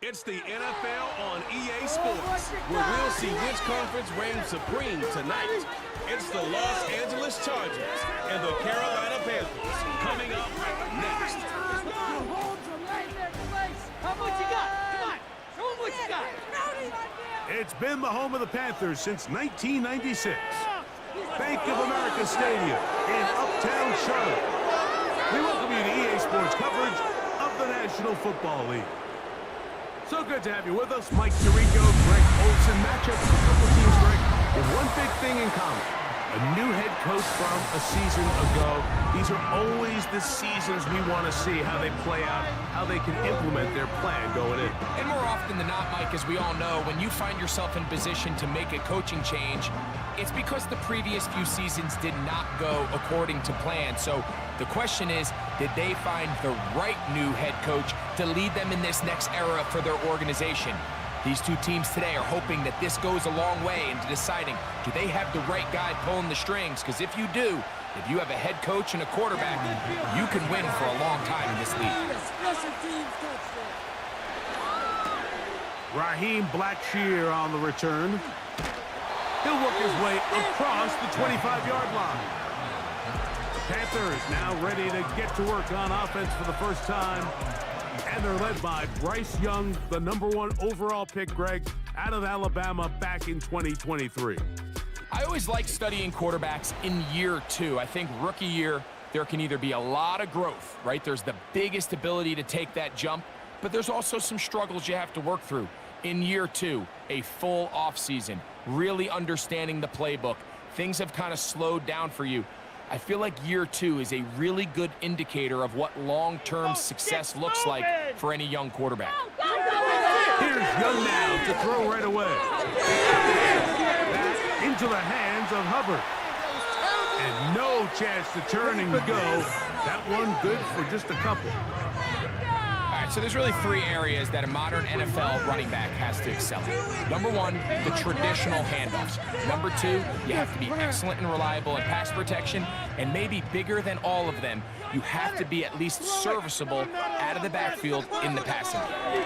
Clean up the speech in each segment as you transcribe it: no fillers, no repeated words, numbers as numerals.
It's the NFL on EA Sports, where we'll see which conference reigns supreme tonight. It's the Los Angeles Chargers and the Carolina Panthers coming up next. How much you got? Come on, show them what you got. It's been the home of the Panthers since 1996. Bank of America Stadium in Uptown Charlotte. We welcome you to EA Sports coverage of the National Football League. So good to have you with us. Mike Tirico, Greg Olson. Matchup of a couple teams, Greg, with one big thing in common. A new head coach from a season ago. These are always the seasons we want to see how they play out, how they can implement their plan going in. And more often than not, Mike, as we all know, when you find yourself in position to make a coaching change, it's because the previous few seasons did not go according to plan. So the question is, did they find the right new head coach to lead them in this next era for their organization? These two teams today are hoping that this goes a long way into deciding, do they have the right guy pulling the strings? Because if you do, if you have a head coach and a quarterback, you can win for a long time in this league. Raheem Blackshear on the return. He'll work his way across the 25-yard line. The Panthers now ready to get to work on offense for the first time. And they're led by Bryce Young, the #1 overall pick, Greg, out of Alabama back in 2023. I always like studying quarterbacks in year two. I think rookie year, there can either be a lot of growth, right? There's the biggest ability to take that jump, but there's also some struggles you have to work through. In year two, a full offseason, really understanding the playbook. Things have kind of slowed down for you. I feel like year two is a really good indicator of what long-term success looks like for any young quarterback. Here's Young now to throw right away. Back into the hands of Hubbard. And no chance to turn and go. That one good for just a couple. All right, so there's really three areas that a modern NFL running back has to excel in. Number one, the traditional handoffs. Number two, you have to be excellent and reliable in pass protection. And maybe bigger than all of them, you have to be at least serviceable out of the backfield in the passing game.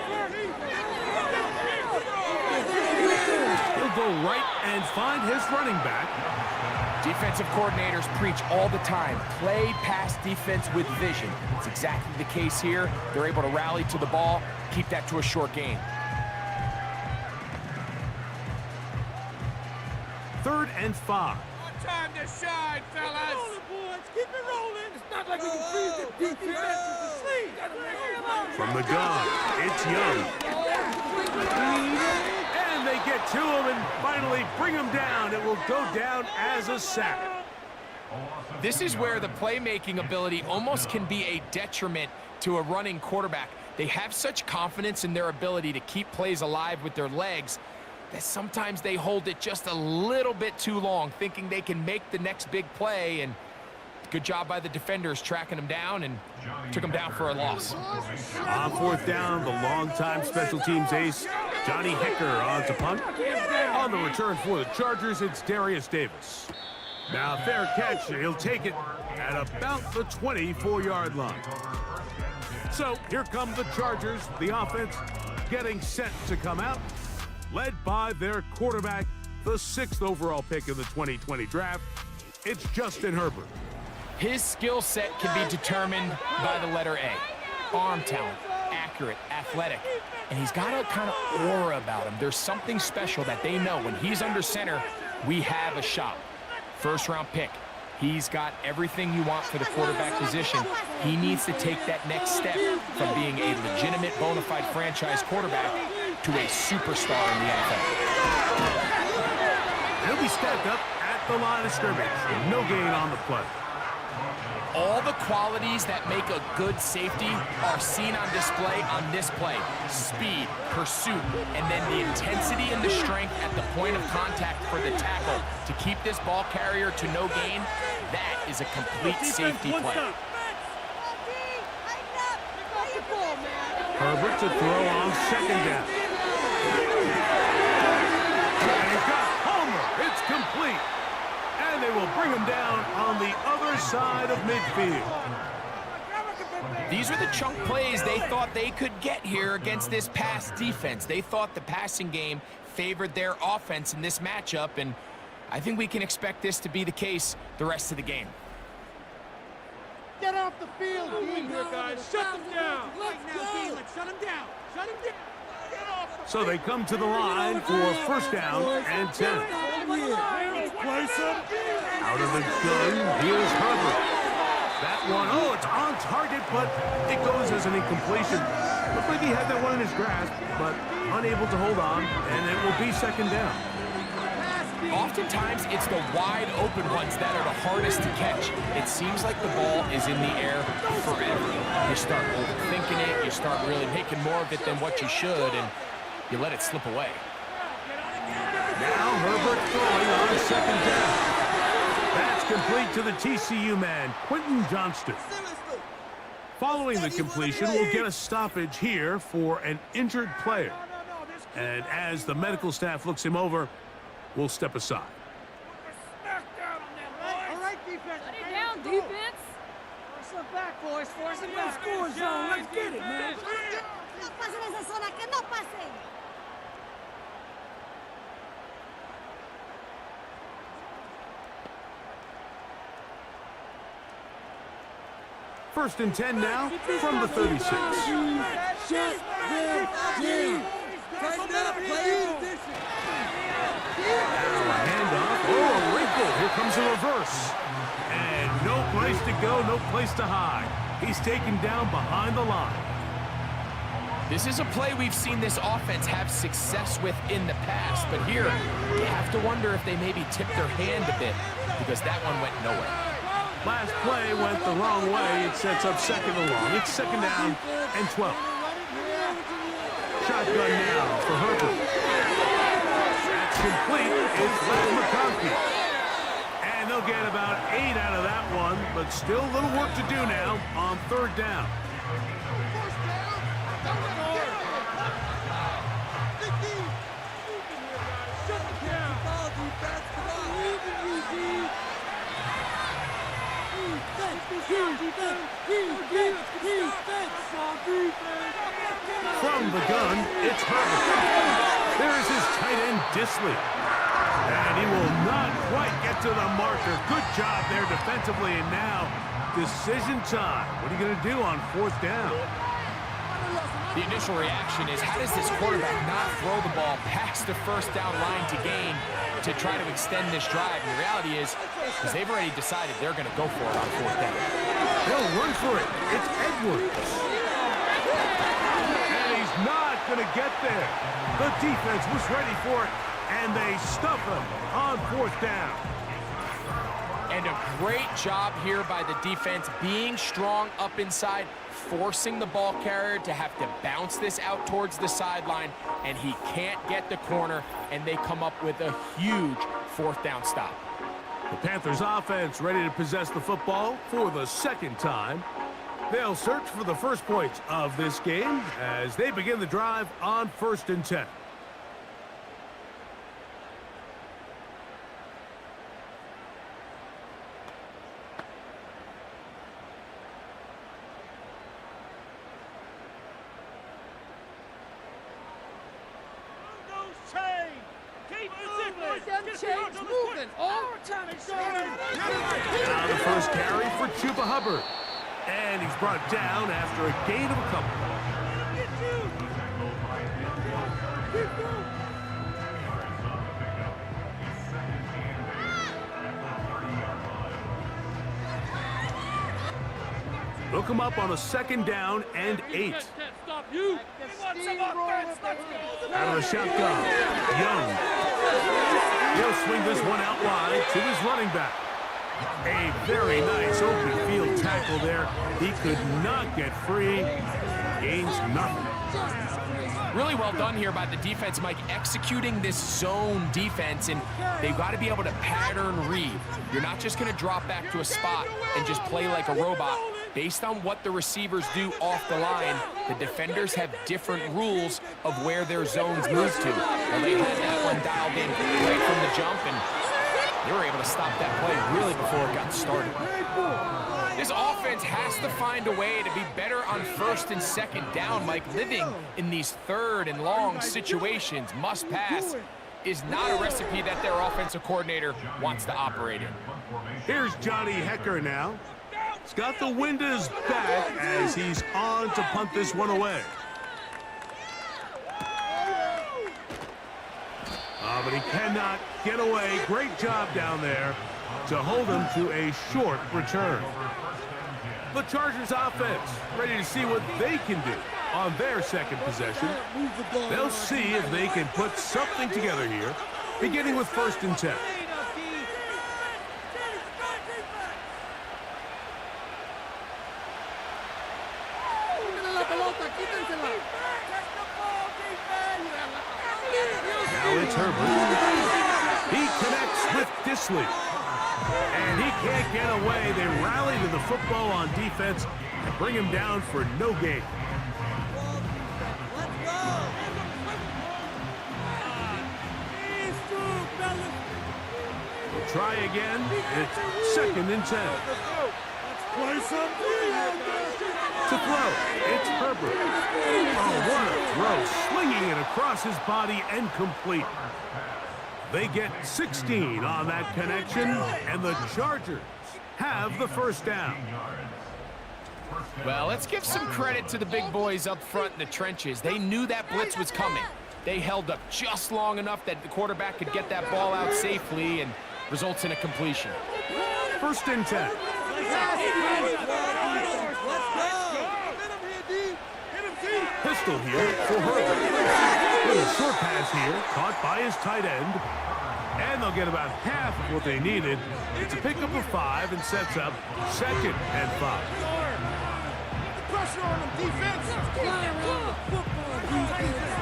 He'll go right and find his running back. Defensive coordinators preach all the time, play pass defense with vision. It's exactly the case here. They're able to rally to the ball, keep that to a short gain. 3rd and 5. Time to shine, fellas. Roll it, boys. Keep it rolling. It's not like we can freeze the defense to sleep. From the gun, it's Young. And they get to him and finally bring him down. It will go down as a sack. This is where the playmaking ability almost can be a detriment to a running quarterback. They have such confidence in their ability to keep plays alive with their legs that sometimes they hold it just a little bit too long, thinking they can make the next big play. And good job by the defenders tracking him down and took him down for a loss. On 4th down, the longtime special teams ace, Johnny Hecker on to punt. On the return for the Chargers, it's Darius Davis. Now, fair catch. He'll take it at about the 24-yard line. So here come the Chargers, the offense getting set to come out, led by their quarterback, the 6th overall pick in the 2020 draft. It's Justin Herbert. His skill set can be determined by the letter A. Arm talent, accurate, athletic, and he's got a kind of aura about him. There's something special that they know when he's under center, we have a shot. 1st-round pick. He's got everything you want for the quarterback position. He needs to take that next step from being a legitimate, bona fide franchise quarterback to a superstar in the NFL. He'll be stacked up at the line of scrimmage. No gain on the play. All the qualities that make a good safety are seen on display on this play. Speed, pursuit, and then the intensity and the strength at the point of contact for the tackle to keep this ball carrier to no gain. That is a complete safety play. Herbert to throw on 2nd down. And he's got Homer. It's complete. And they will bring him down on the other side of midfield. These are the chunk plays they thought they could get here against this pass defense. They thought the passing game favored their offense in this matchup, and I think we can expect this to be the case the rest of the game. Get off the field, Dean. Here, guys. Shut them down. Right now, Dean. Let's shut them down. Shut them down. Get off the So they come to the line for first down and 10. Place him. Out of the gun, here's Herbert. That one, oh, it's on target, but it goes as an incompletion. Looked like he had that one in his grasp, but unable to hold on, and it will be second down. Oftentimes, it's the wide open ones that are the hardest to catch. It seems like the ball is in the air forever. You start overthinking it, you start really making more of it than what you should, and you let it slip away. Now Herbert throwing on second down. That's complete to the TCU man, Quentin Johnston. Following the completion, we'll get a stoppage here for an injured player. And as the medical staff looks him over, we'll step aside. All right, defense. Shut it down, defense. Force them back, boys. Force them back. Score zone. Let's get it, man. No pasen esa zona, que no pasen. First and 10 now from the 36. Shut them down. Tighten up. Play position. Now a handoff. Oh, a wrinkle. Here comes a reverse. And no place to go, no place to hide. He's taken down behind the line. This is a play we've seen this offense have success with in the past, but here, you have to wonder if they maybe tipped their hand a bit, because that one went nowhere. Last play went the wrong way. It sets up second and long. It's second down and 12. Shotgun now for Herbert. That's complete. It's Les McConkey. And they'll get about 8 out of that one, but still a little work to do now on third down. From the gun, it's Herbert. There is his tight end, Disley. And he will not quite get to the marker. Good job there defensively, and now decision time. What are you going to do on fourth down? The initial reaction is, how does this quarterback not throw the ball past the first down line to gain to try to extend this drive? And the reality is they've already decided they're going to go for it on fourth down. They'll run for it. It's Edwards. And he's not going to get there. The defense was ready for it, and they stuff him on fourth down. And a great job here by the defense, being strong up inside, forcing the ball carrier to have to bounce this out towards the sideline, and he can't get the corner, and they come up with a huge fourth down stop. The Panthers offense ready to possess the football for the second time. They'll search for the first points of this game as they begin the drive on first and 10. Change moving all the time. Now the first carry for Chuba Hubbard. And he's brought down after a gain of a couple. They'll come up on a second down and 8. Out of the shotgun, Young. He'll swing this one out wide to his running back. A very nice open field tackle there. He could not get free. Gains nothing. Really well done here by the defense, Mike, executing this zone defense, and they've got to be able to pattern read. You're not just going to drop back to a spot and just play like a robot. Based on what the receivers do off the line, the defenders have different rules of where their zones move to. Well, they had that one dialed in right from the jump, and they were able to stop that play really before it got started. This offense has to find a way to be better on first and second down, Mike. Living in these third and long situations, must pass, is not a recipe that their offensive coordinator wants to operate in. Here's Johnny Hecker now. He's got the wind at his back as he's on to punt this one away. But he cannot get away. Great job down there to hold him to a short return. The Chargers offense ready to see what they can do on their second possession. They'll see if they can put something together here, beginning with 1st and 10. Now it's Herbert. He connects with Disley. And he can't get away. They rally to the football on defense and bring him down for no gain. We'll try again. It's 2nd and 10. To throw, it's Herbert. Oh, what a throw. Slinging it across his body and complete. They get 16 on that connection, and the Chargers have the 1st down. Well, let's give some credit to the big boys up front in the trenches. They knew that blitz was coming. They held up just long enough that the quarterback could get that ball out safely and results in a completion. 1st and 10. Pistol here for Herbert. Little short pass here, caught by his tight end. And they'll get about half of what they needed. It's a pickup of 5 and sets up 2nd and 5. Pressure on them, defense. Fly around the football, defense.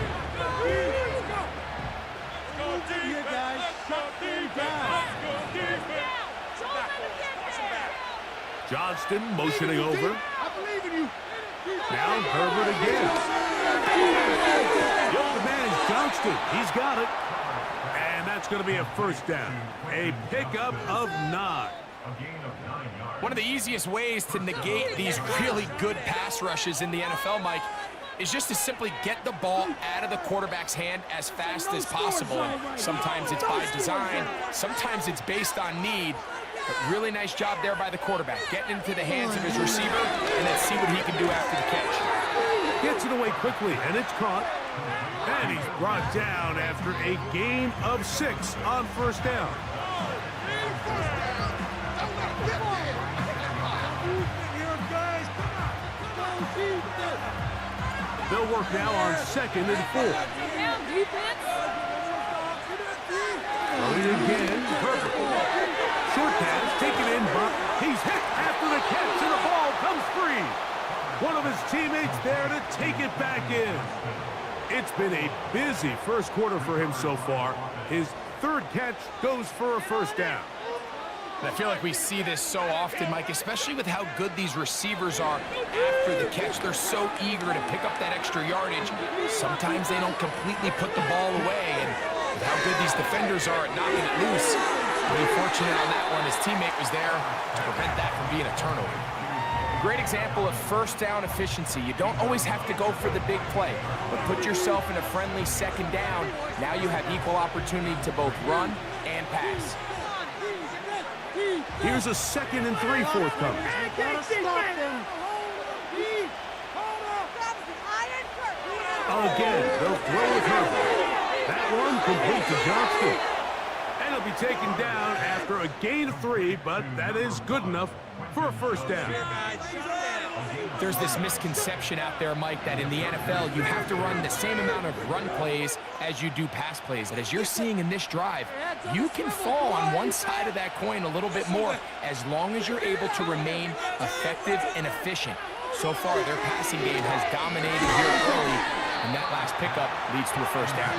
Here, guys. Shut them down. Johnston motioning over. I believe in you. Now Herbert again. Yep, the man is Johnston. He's got it. And that's going to be a 1st down. A pickup of 9. One of the easiest ways to negate these really good pass rushes in the NFL, Mike, is just to simply get the ball out of the quarterback's hand as fast as possible. And sometimes it's by design, sometimes it's based on need. But really nice job there by the quarterback, getting into the hands of his receiver and then see what he can do after the catch. Gets it away quickly, and it's caught. And he's brought down after a gain of 6 on 1st down. They'll work now on 2nd and 4. Throwing again, Herbert. Short pass, taken in, but he's hit after the catch, and the ball comes free. One of his teammates there to take it back in. It's been a busy 1st quarter for him so far. His 3rd catch goes for a 1st down. And I feel like we see this so often, Mike, especially with how good these receivers are after the catch. They're so eager to pick up that extra yardage. Sometimes they don't completely put the ball away, and with how good these defenders are at knocking it loose, really fortunate on that one. His teammate was there to prevent that from being a turnover. Great example of 1st down efficiency. You don't always have to go for the big play, but put yourself in a friendly 2nd down. Now you have equal opportunity to both run and pass. Here's a 2nd and 3 forthcoming. Again, they'll throw with Herbert. That one complete to Johnston. And he'll be taken down after a gain of 3, but that is good enough for a 1st down. There's this misconception out there, Mike, that in the NFL you have to run the same amount of run plays as you do pass plays. And as you're seeing in this drive, you can fall on one side of that coin a little bit more as long as you're able to remain effective and efficient. So far, their passing game has dominated here early, and that last pickup leads to a 1st down.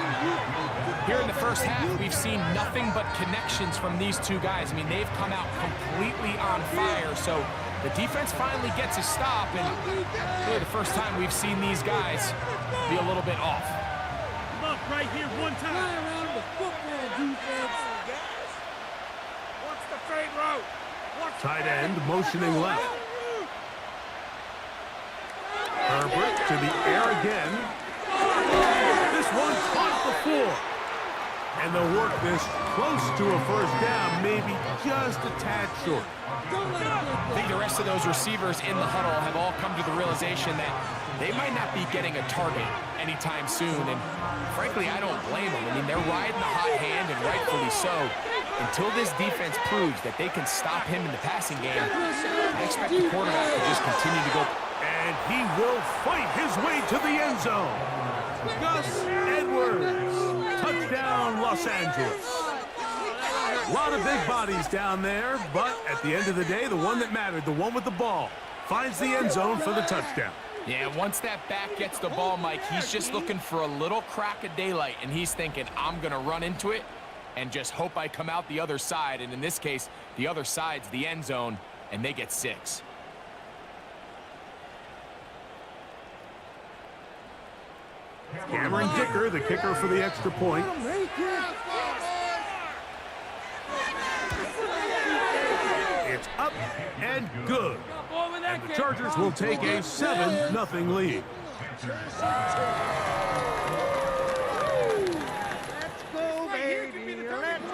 Here in the 1st half, we've seen nothing but connections from these two guys. I mean, they've come out completely on fire, so the defense finally gets a stop, and really the first time we've seen these guys be a little bit off. Look right here one time. Fly around the football, defense. What's the fade route? Tight end motioning left. to the air again. This one caught the floor. And they'll work this close to a first down, maybe just a tad short. I think the rest of those receivers in the huddle have all come to the realization that they might not be getting a target anytime soon. And frankly, I don't blame them. I mean, they're riding the hot hand, and rightfully so. Until this defense proves that they can stop him in the passing game, I expect the quarterback to just continue to go. And he will fight his way to the end zone. Gus Edwards. Touchdown, Los Angeles. A lot of big bodies down there, but at the end of the day, the one that mattered, the one with the ball, finds the end zone for the touchdown. Yeah, once that back gets the ball, Mike, he's just looking for a little crack of daylight, and he's thinking, I'm going to run into it and just hope I come out the other side. And in this case, the other side's the end zone, and they get 6. Cameron Dicker, the kicker for the extra point. It's up and good. And the Chargers will take a 7-0 lead. Let's go, baby. Let's go.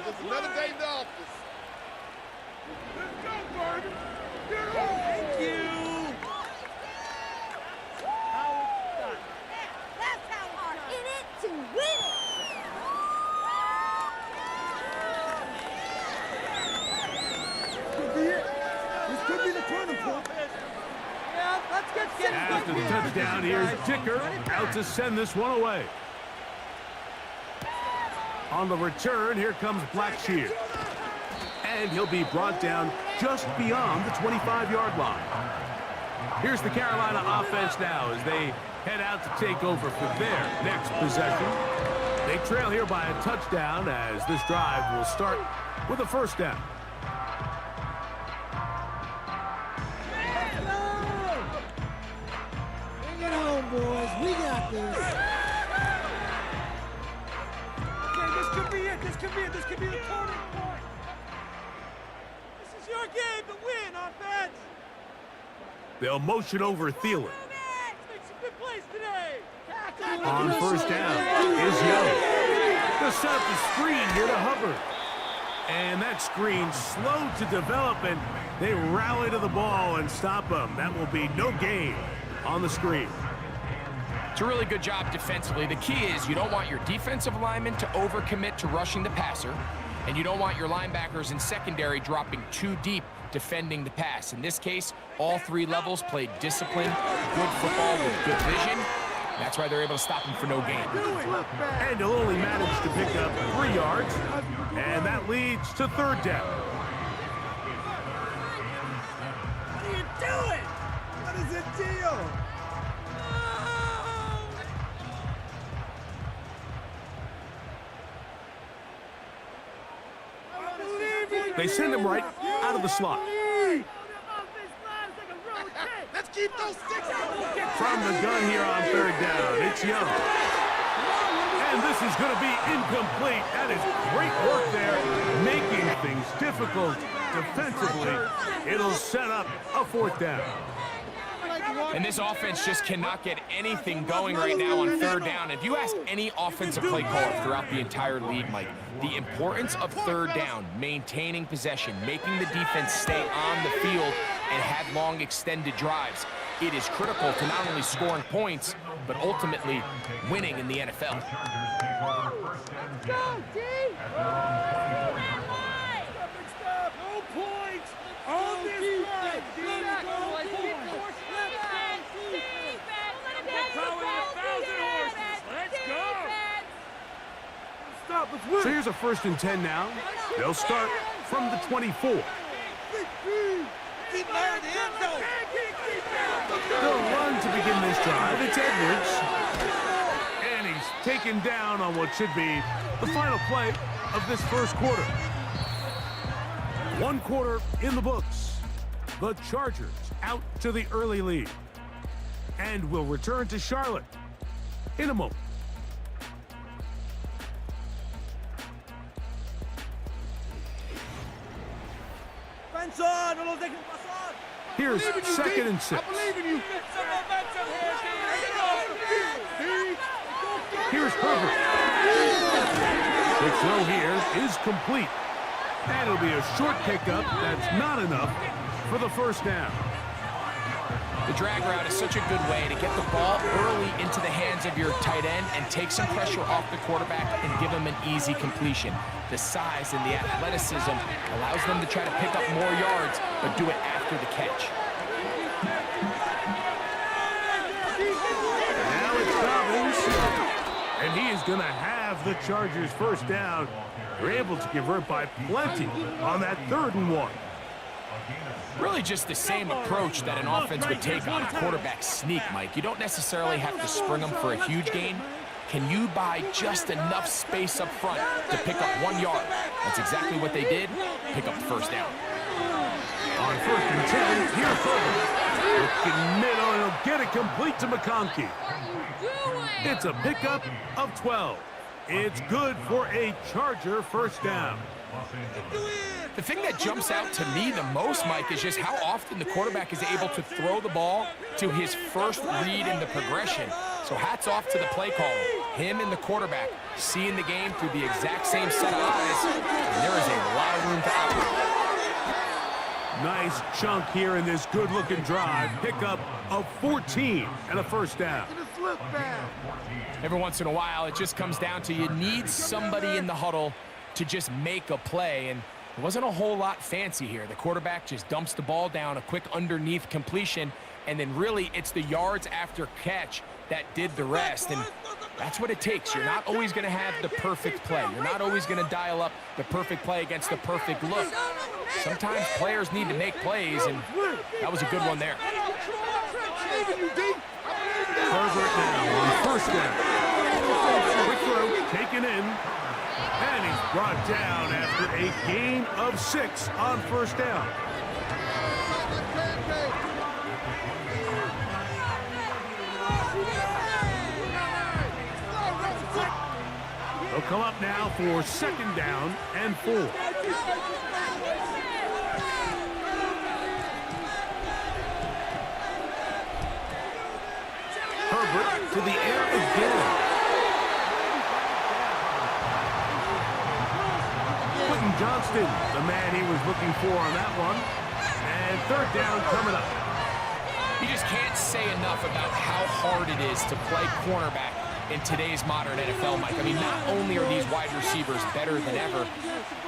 It's another day in the office. Let's go, Gordon. Thank you. That's how we are in it to win it. Could be it. This could be the turning point. Yeah, let's get After the touchdown, here's Dicker out to send this one away. On the return, here comes Blackshear. And he'll be brought down just beyond the 25-yard line. Here's the Carolina offense now as they head out to take over for their next possession. They trail here by a touchdown as this drive will start with a first down. Bring it home, boys. We got this. Okay, this could be it. This could be it. This could be the turning point. This is your game to win, offense. They'll motion over Thielen. Make some good plays today. On first down is Young. They'll set up the screen here to Hubbard. And that screen slow to develop, and they rally to the ball and stop them. That will be no gain on the screen. It's a really good job defensively. The key is you don't want your defensive linemen to overcommit to rushing the passer, and you don't want your linebackers in secondary dropping too deep defending the pass. In this case, all 3 levels played disciplined, good football with good vision. That's why they're able to stop him for no gain. And he'll only manage to pick up 3 yards, and that leads to third down. What are you doing? What is the deal? They send him right out of the slot. Let's keep those sticks out. From the gun here on third down, it's Young. And this is going to be incomplete. That is great work there, making things difficult defensively. It'll set up a fourth down. And this offense just cannot get anything going right now on third down. If you ask any offensive play caller throughout the entire league, Mike, the importance of third down, maintaining possession, making the defense stay on the field and have long extended drives, it is critical to not only scoring points, but ultimately winning in the NFL. Go, D! No points! On this drive! So here's a 1st and 10 now. They'll start from the 24. Keep laying the end zone. They'll run to begin this drive. It's Edwards. And he's taken down on what should be the final play of this first quarter. 1 quarter in the books. The Chargers out to the early lead. And will return to Charlotte in a moment. Defense on, no los dejen pasar. Here's 2nd and 6. I believe in you. Here's Herbert. The throw here is complete. And it'll be a short pickup that's not enough for the first down. The drag route is such a good way to get the ball early into the hands of your tight end and take some pressure off the quarterback and give him an easy completion. The size and the athleticism allows them to try to pick up more yards, but do it after the catch. Now it's Dobbins. And he is going to have the Chargers first down. They're able to convert by plenty on that 3rd and 1. Really just the same approach that an offense would take on a quarterback sneak, Mike. You don't necessarily have to spring them for a huge gain. Can you buy just enough space up front to pick up 1 yard? That's exactly what they did. Pick up the first down. On 1st and 10, here's Herbert. Looking middle, and he'll get it complete to McConkey. It's a pickup of 12. It's good for a Charger first down. The thing that jumps out to me the most, Mike, is just how often the quarterback is able to throw the ball to his first read in the progression. So hats off to the play caller. Him and the quarterback seeing the game through the exact same set of eyes, and there is a lot of room to operate. Nice chunk here in this good-looking drive. Pickup of 14 and a first down. Every once in a while, it just comes down to you need somebody in the huddle to just make a play, and it wasn't a whole lot fancy here. The quarterback just dumps the ball down, a quick underneath completion, and then really it's the yards after catch that did the rest, and that's what it takes. You're not always going to have the perfect play. You're not always going to dial up the perfect play against the perfect look. Sometimes players need to make plays, and that was a good one there. Herbert now on first down. Quick throw, taken in, and he's brought down after a gain of 6 on first down. They'll come up now for 2nd down and 4. Herbert to the air again. Johnston, the man he was looking for on that one. And 3rd down coming up. You just can't say enough about how hard it is to play cornerback in today's modern NFL, Mike. I mean, not only are these wide receivers better than ever,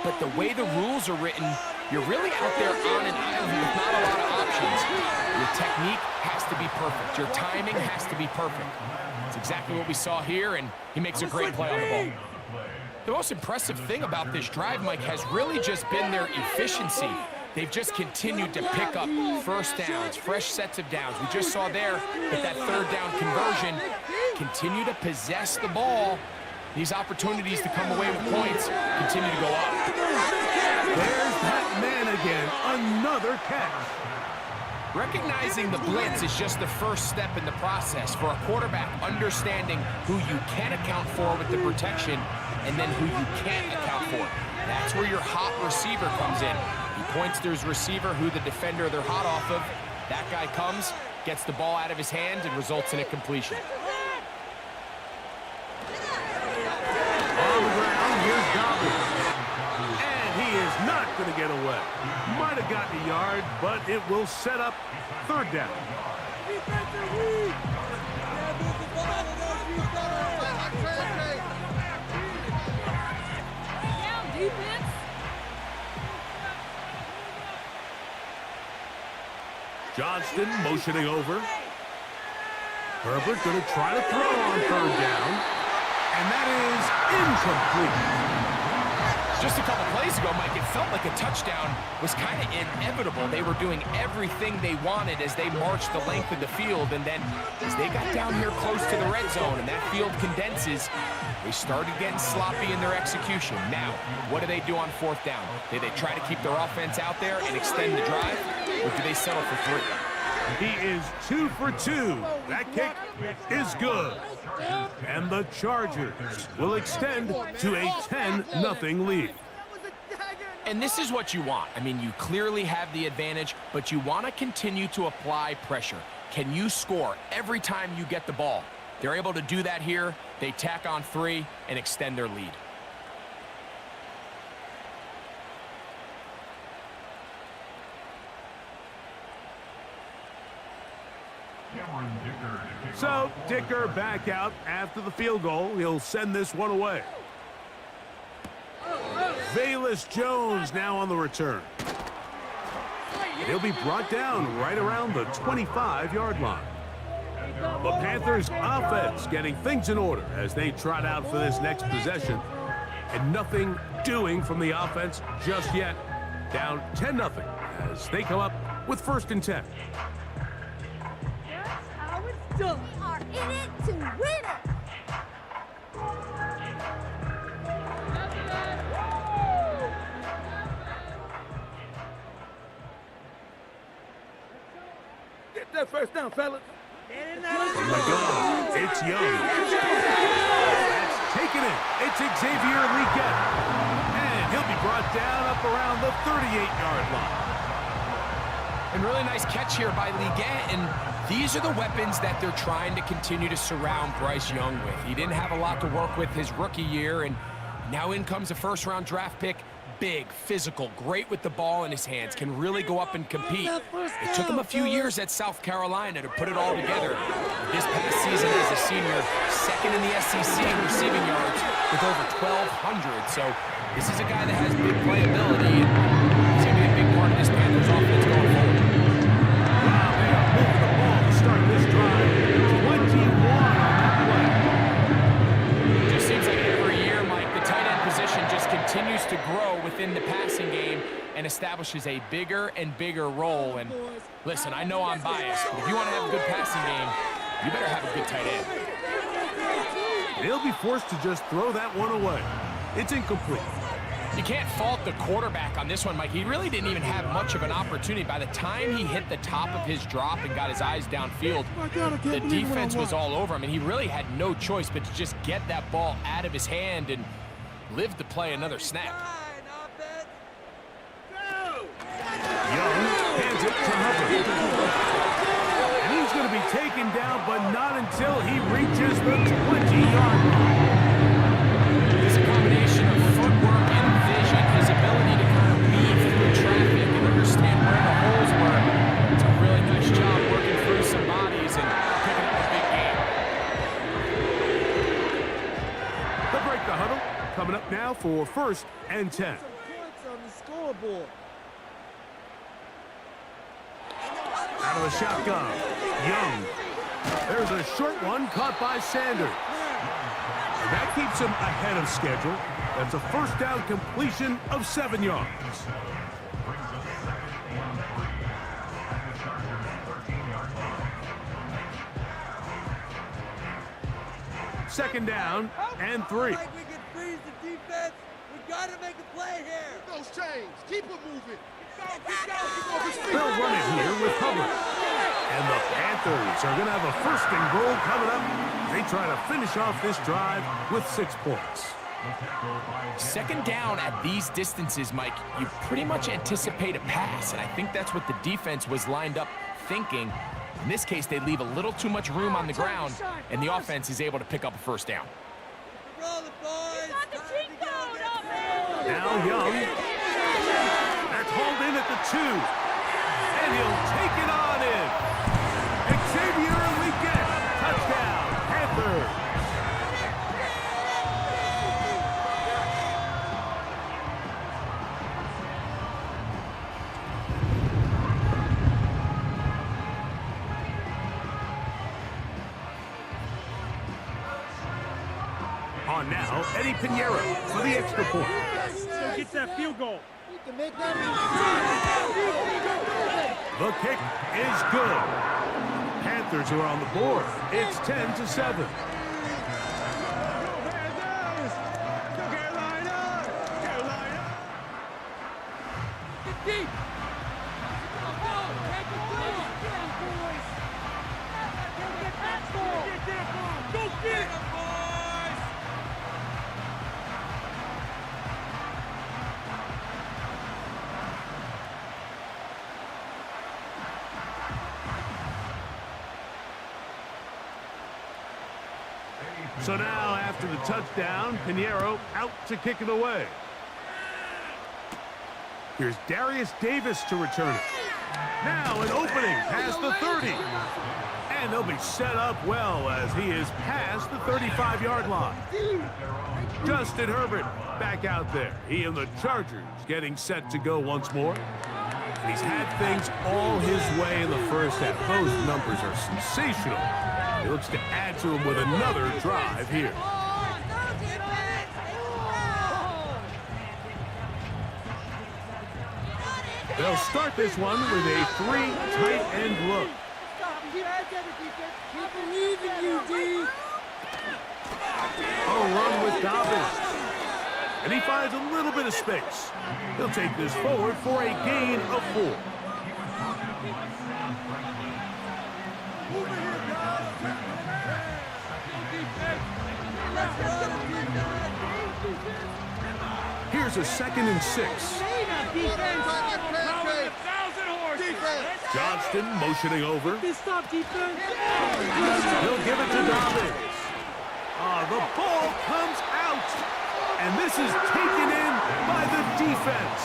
but the way the rules are written, you're really out there on an island with not a lot of options. Your technique has to be perfect. Your timing has to be perfect. It's exactly what we saw here, and he makes a great play on the ball. The most impressive thing about this drive, Mike, has really just been their efficiency. They've just continued to pick up first downs, fresh sets of downs. We just saw there that 3rd down conversion, continue to possess the ball. These opportunities to come away with points continue to go up. There's that man again, another catch. Recognizing the blitz is just the first step in the process for a quarterback understanding who you can account for with the protection and then who you can't account for. That's where your hot receiver comes in. He points to his receiver, who the defender they're hot off of. That guy comes, gets the ball out of his hand, and results in a completion. On the ground, here's Dobbins. And he is not going to get away. Might have gotten a yard, but it will set up 3rd down. Johnston motioning over. Herbert going to try to throw on 3rd down. And that is incomplete. Just a couple plays ago, Mike, it felt like a touchdown was kind of inevitable. They were doing everything they wanted as they marched the length of the field, and then as they got down here close to the red zone and that field condenses, they started getting sloppy in their execution. Now, what do they do on 4th down? Do they try to keep their offense out there and extend the drive, or do they settle for 3? He is 2 for 2. That kick is good. And the Chargers will extend to a 10-0 lead. And this is what you want. I mean, you clearly have the advantage, but you want to continue to apply pressure. Can you score every time you get the ball? They're able to do that here. They tack on 3 and extend their lead. So, Dicker back out after the field goal. He'll send this one away. Velus Jones now on the return. He'll be brought down right around the 25-yard line. The Panthers offense getting things in order as they trot out for this next possession. And nothing doing from the offense just yet. Down 10-0 as they come up with 1st and 10. That's how it's done. We are in it to win it. Get that first down, fellas. From the gun, it's Young. That's taken it. It's Xavier Leggett. And he'll be brought down up around the 38-yard line. And really nice catch here by Leggett, and these are the weapons that they're trying to continue to surround Bryce Young with. He didn't have a lot to work with his rookie year, and now in comes a first-round draft pick. Big, physical, great with the ball in his hands, can really go up and compete. It took him a few years at South Carolina to put it all together. This past season as a senior, 2nd in the SEC in receiving yards with over 1,200. So this is a guy that has big playability, and he's going to be a big part of this Panthers offense going forward. Wow, they are moving the ball to start this drive. 21 on that play. It just seems like every year, Mike, the tight end position just continues to grow within the passing game and establishes a bigger and bigger role. And listen, I know I'm biased, but if you want to have a good passing game, you better have a good tight end. They'll be forced to just throw that one away. It's incomplete. You can't fault the quarterback on this one, Mike. He really didn't even have much of an opportunity. By the time he hit the top of his drop and got his eyes downfield, the defense was all over him, and he really had no choice but to just get that ball out of his hand and live to play another snap. Young hands it to Hubbard. And he's going to be taken down, but not until he reaches the 20-yard line. It's a combination of footwork and vision, his ability to kind of weave through traffic and understand where the holes were. It's a really nice job working through some bodies and picking up a big game. They'll break the huddle. Coming up now for 1st and 10. Points on the scoreboard. Out of the shotgun, Young. There's a short one caught by Sanders. And that keeps him ahead of schedule. That's a 1st down completion of 7 yards. Second down and 3. Like we can freeze the defense. We got to make a play here. Those chains. Keep it moving. They'll run it here with Hubbard. And the Panthers are going to have a 1st and goal coming up. They try to finish off this drive with 6 points. Second down at these distances, Mike, you pretty much anticipate a pass, and I think that's what the defense was lined up thinking. In this case, they leave a little too much room on the ground, and the offense is able to pick up a 1st down. Roll the boys. Now Young. That's hauled in at the 2. And he'll take it on in. Xavier Leggett. Touchdown, Panthers. On now, Eddie Pinheiro for the extra point. Go get that field goal. The kick is good. Panthers are on the board. It's 10-7. Deep. Go get it, boys! So now, after the touchdown, Pinheiro out to kick it away. Here's Darius Davis to return it. Now an opening past the 30. And they'll be set up well as he is past the 35-yard line. Justin Herbert back out there. He and the Chargers getting set to go once more. And he's had things all his way in the first half. Those numbers are sensational. He looks to add to them with another drive here. They'll start this one with a 3 tight end look. Oh, run with Dobbins. And he finds a little bit of space. He'll take this forward for a gain of 4. Here's a 2nd and 6. Johnston motioning over. Stop defense. He'll give it to Dobbins. The ball comes out. And this is taken in by the defense.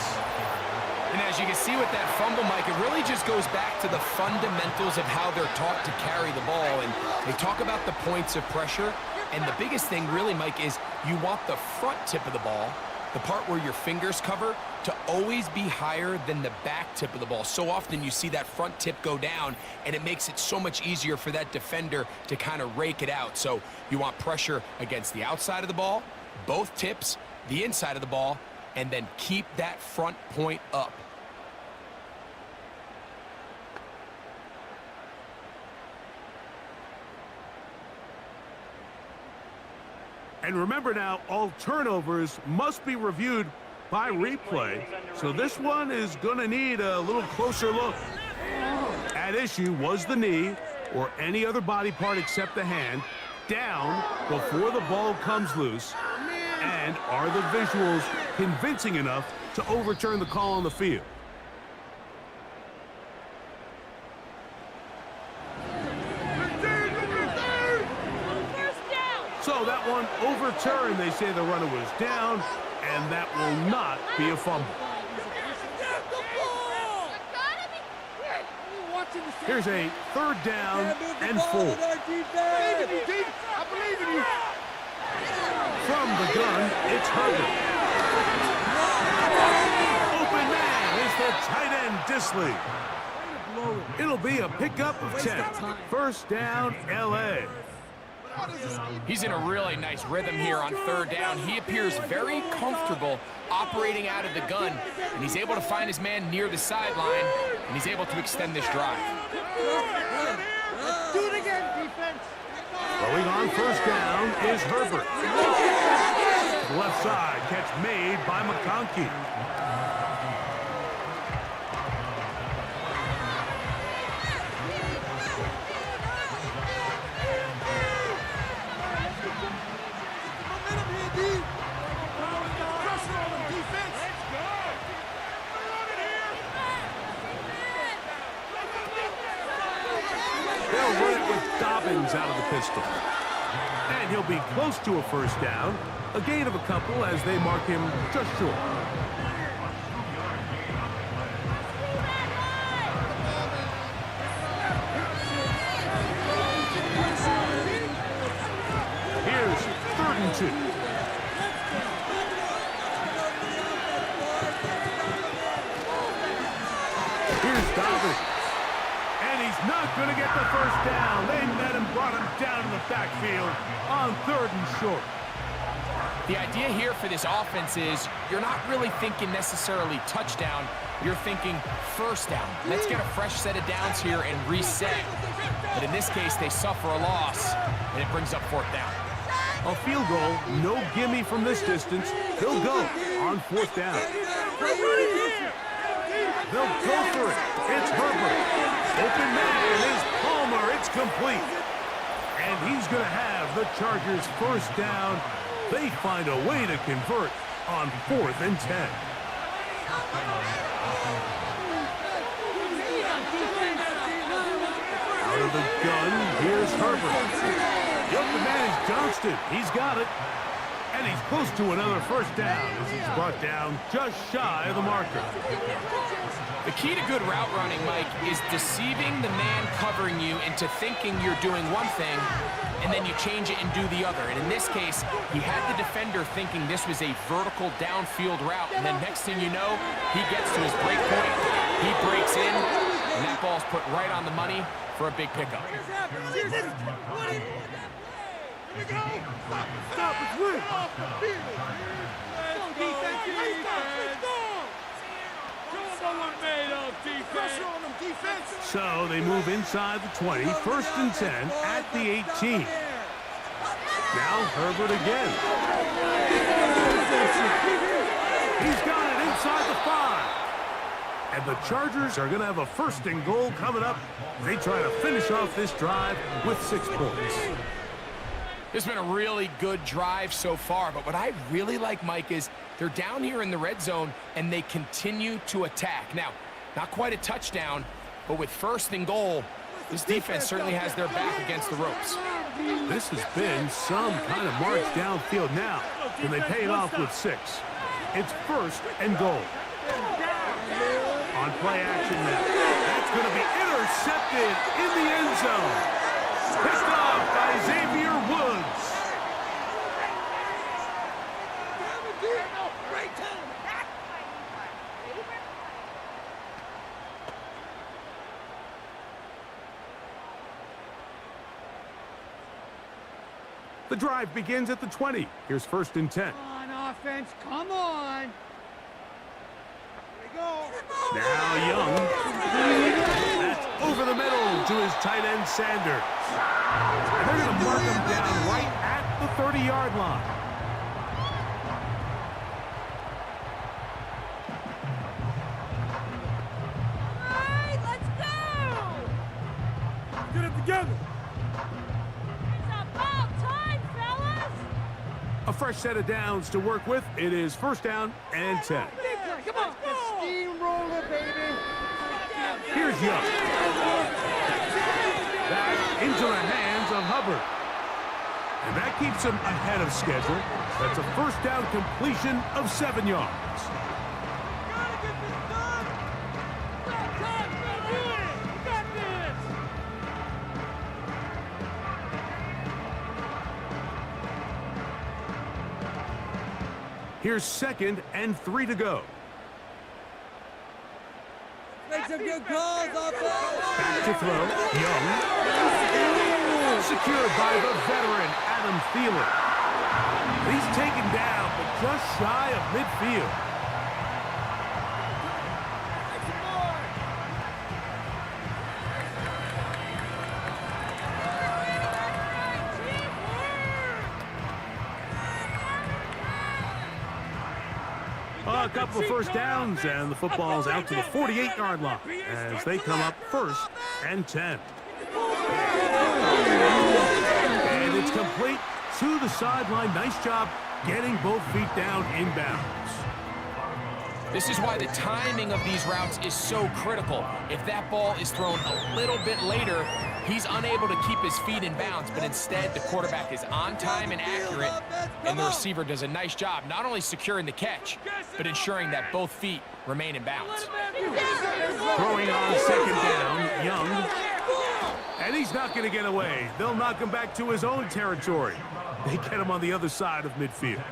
And as you can see with that fumble, Mike, it really just goes back to the fundamentals of how they're taught to carry the ball. And they talk about the points of pressure. And the biggest thing really, Mike, is you want the front tip of the ball, the part where your fingers cover, to always be higher than the back tip of the ball. So often you see that front tip go down, and it makes it so much easier for that defender to kind of rake it out. So you want pressure against the outside of the ball, both tips, the inside of the ball, and then keep that front point up. And remember now, all turnovers must be reviewed by replay. So this one is going to need a little closer look. At issue was the knee or any other body part except the hand down before the ball comes loose. And are the visuals convincing enough to overturn the call on the field? So that one overturned. They say the runner was down, and that will not be a fumble. Here's a 3rd down and 4. From the gun, it's Herbert. Open man is the tight end, Disley. It'll be a pickup of 10. 1st down, L.A. He's in a really nice rhythm here on 3rd down. He appears very comfortable operating out of the gun, and he's able to find his man near the sideline, and he's able to extend this drive. Do it again, defense. Going on 1st down is Herbert. The left side, catch made by McConkey. They'll run it with Dobbins out of the pistol. And he'll be close to a 1st down. A gain of a couple as they mark him just short. Here's 3rd and 2. Here's Dobbins. And he's not going to get the 1st down. They met him, brought him down to the backfield on 3rd and short. The idea here for this offense is you're not really thinking necessarily touchdown. You're thinking 1st down. Let's get a fresh set of downs here and reset. But in this case, they suffer a loss, and it brings up 4th down. A field goal, no gimme from this distance. He'll go on 4th down. They'll go for it. It's Herbert. Open man is Palmer. It's complete. And he's going to have the Chargers 1st down. They find a way to convert on 4th and 10. Out of the gun, here's Herbert. The open man is Johnston, he's got it. And he's close to another first down as he's brought down just shy of the marker. The key to good route running, Mike, is deceiving the man covering you into thinking you're doing one thing, and then you change it and do the other. And in this case, he had the defender thinking this was a vertical downfield route, and then next thing you know, he gets to his break point, he breaks in, and that ball's put right on the money for a big pickup. Here we go. Stop, it's win. Off the field. Let's go, defense. Show them what we're made of, defense. Pressure on them, defense. So they move inside the 20, first and 10 at the 18. Now Herbert again. He's got it inside the 5. And the Chargers are going to have a first and goal coming up. They try to finish off this drive with 6 points. This has been a really good drive so far, but what I really like, Mike, is they're down here in the red zone, and they continue to attack. Now, not quite a touchdown, but with first and goal, this defense certainly has their back against the ropes. This has been some kind of march downfield now, and they pay it off with 6. It's first and goal. On play action now. That's going to be intercepted in the end zone. Picked off by Xavier Woods. The drive begins at the 20. Here's first and 10. Come on, offense, come on. Here we go. Now Young. That's over the middle to his tight end Sanders. And they're going to mark him down right at the 30-yard line. All right, let's go. Get it together. It's about time, fellas. A fresh set of downs to work with. It is first down and 10. Come on. Steamroller, baby. Here's Young. Back into the hands of Hubbard. And that keeps him ahead of schedule. That's a first down completion of 7 yards. Gotta get this done. Do it. You got this. Here's second and 3 to go. Make some good calls, offense. Back to throw. Young. Secured by the veteran, Adam Thielen. He's taken down, but just shy of midfield. A couple of first downs, and the football's out to the 48-yard line as they come up first and 10. And it's complete to the sideline. Nice job getting both feet down inbounds. This is why the timing of these routes is so critical. If that ball is thrown a little bit later, he's unable to keep his feet in bounds, but instead the quarterback is on time and accurate, and the receiver does a nice job not only securing the catch, but ensuring that both feet remain in bounds. Throwing on second down, Young. And he's not going to get away. They'll knock him back to his own territory. They get him on the other side of midfield.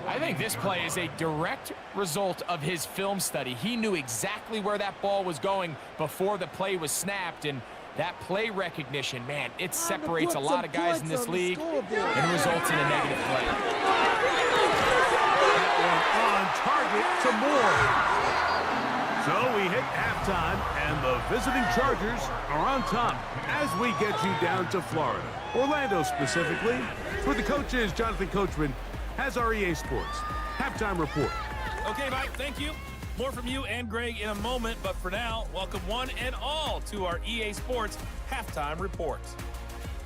I think this play is a direct result of his film study. He knew exactly where that ball was going before the play was snapped, and that play recognition, man, it separates a lot of guys in this league and results in a negative play. That one on target to Moore. So we hit halftime, and the visiting Chargers are on top as we get you down to Florida. Orlando specifically. For the coaches, Jonathan Coachman has our EA Sports halftime report. Okay, Mike, thank you. More from you and Greg in a moment, but for now, welcome one and all to our EA Sports halftime report.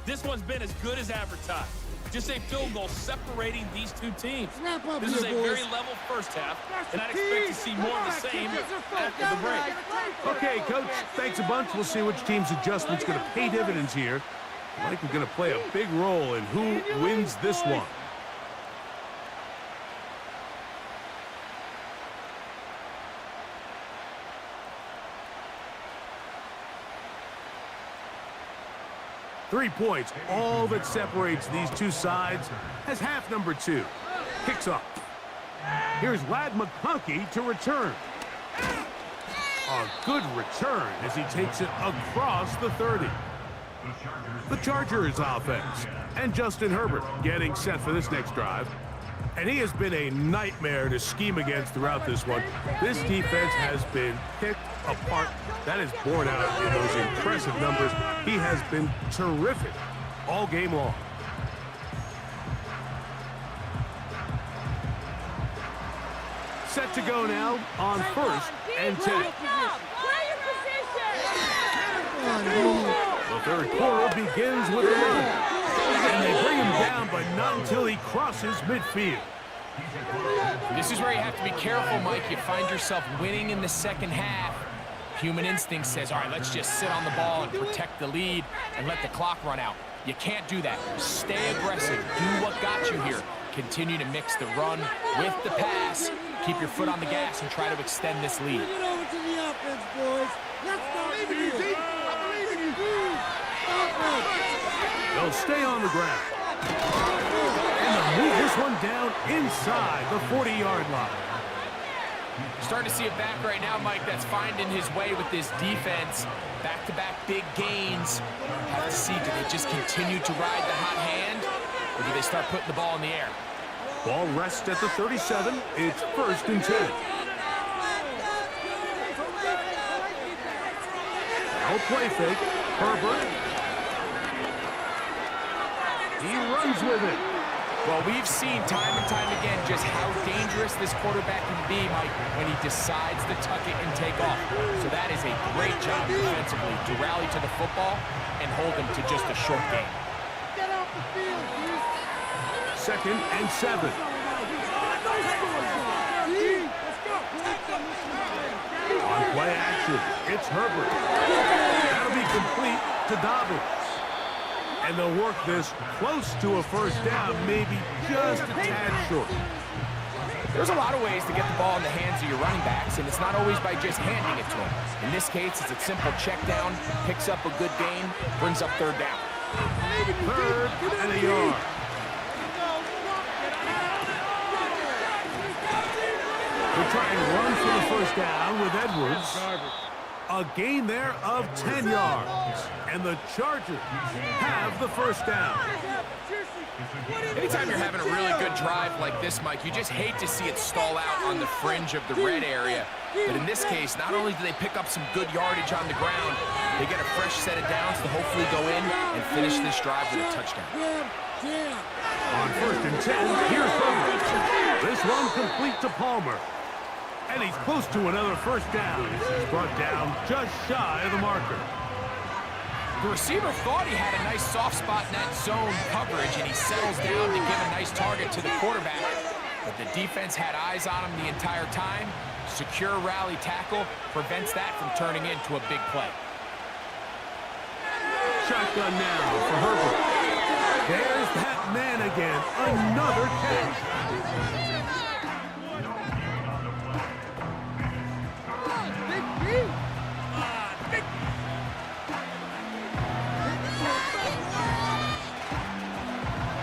This one's been as good as advertised. Just a field goal separating these two teams. This is a very level first half, and I'd expect to see more of the same after the break. Okay, Coach, thanks a bunch. We'll see which team's adjustment's going to pay dividends here Mike is going to play a big role in who wins this one. Three points, all that separates these two sides, as half number 2 kicks off. Here's Lad McConkey to return. A good return as he takes it across the 30. The Chargers offense, and Justin Herbert getting set for this next drive. And he has been a nightmare to scheme against throughout this one. This defense has been picked apart. That is borne out in those impressive numbers. He has been terrific all game long. Set to go now on 1st and 10. The third quarter begins with a run. And they bring him down, but not until he crosses midfield. This is where you have to be careful, Mike. You find yourself winning in the second half. Human instinct says, all right, let's just sit on the ball and protect the lead and let the clock run out. You can't do that. Stay aggressive. Do what got you here. Continue to mix the run with the pass. Keep your foot on the gas and try to extend this lead. Get over to the offense, boys. Let's start here. They'll stay on the ground. And they'll move this one down inside the 40-yard line. Starting to see it back right now, Mike, that's finding his way with this defense. Back-to-back big gains. Have to see, do they just continue to ride the hot hand, or do they start putting the ball in the air? Ball rests at the 37. It's 1st and 10. No play fake. Herbert. He runs with it. Well, we've seen time and time again just how dangerous this quarterback can be, Mike, when he decides to tuck it and take off. So that is a great job defensively to rally to the football and hold him to just a short game. Get off the field, dude. 2nd and 7. On play action, it's Herbert. That'll be complete to Dobbins. And they'll work this close to a first down, maybe just a tad short. There's a lot of ways to get the ball in the hands of your running backs, and it's not always by just handing it to them. In this case, it's a simple check down, picks up a good gain, brings up 3rd down. 3rd and a yard. We'll try and run for the first down with Edwards. A gain there of 10 yards. And the Chargers have the first down. Anytime you're having a really good drive like this, Mike, you just hate to see it stall out on the fringe of the red area. But in this case, not only do they pick up some good yardage on the ground, they get a fresh set of downs to hopefully go in and finish this drive with a touchdown. On 1st and 10, here's Herbert. This one complete to Palmer. And he's close to another first down. He's brought down just shy of the marker. The receiver thought he had a nice soft spot in that zone coverage, and he settles down to give a nice target to the quarterback. But the defense had eyes on him the entire time. Secure rally tackle prevents that from turning into a big play. Shotgun now for Herbert. There's that man again. Another catch.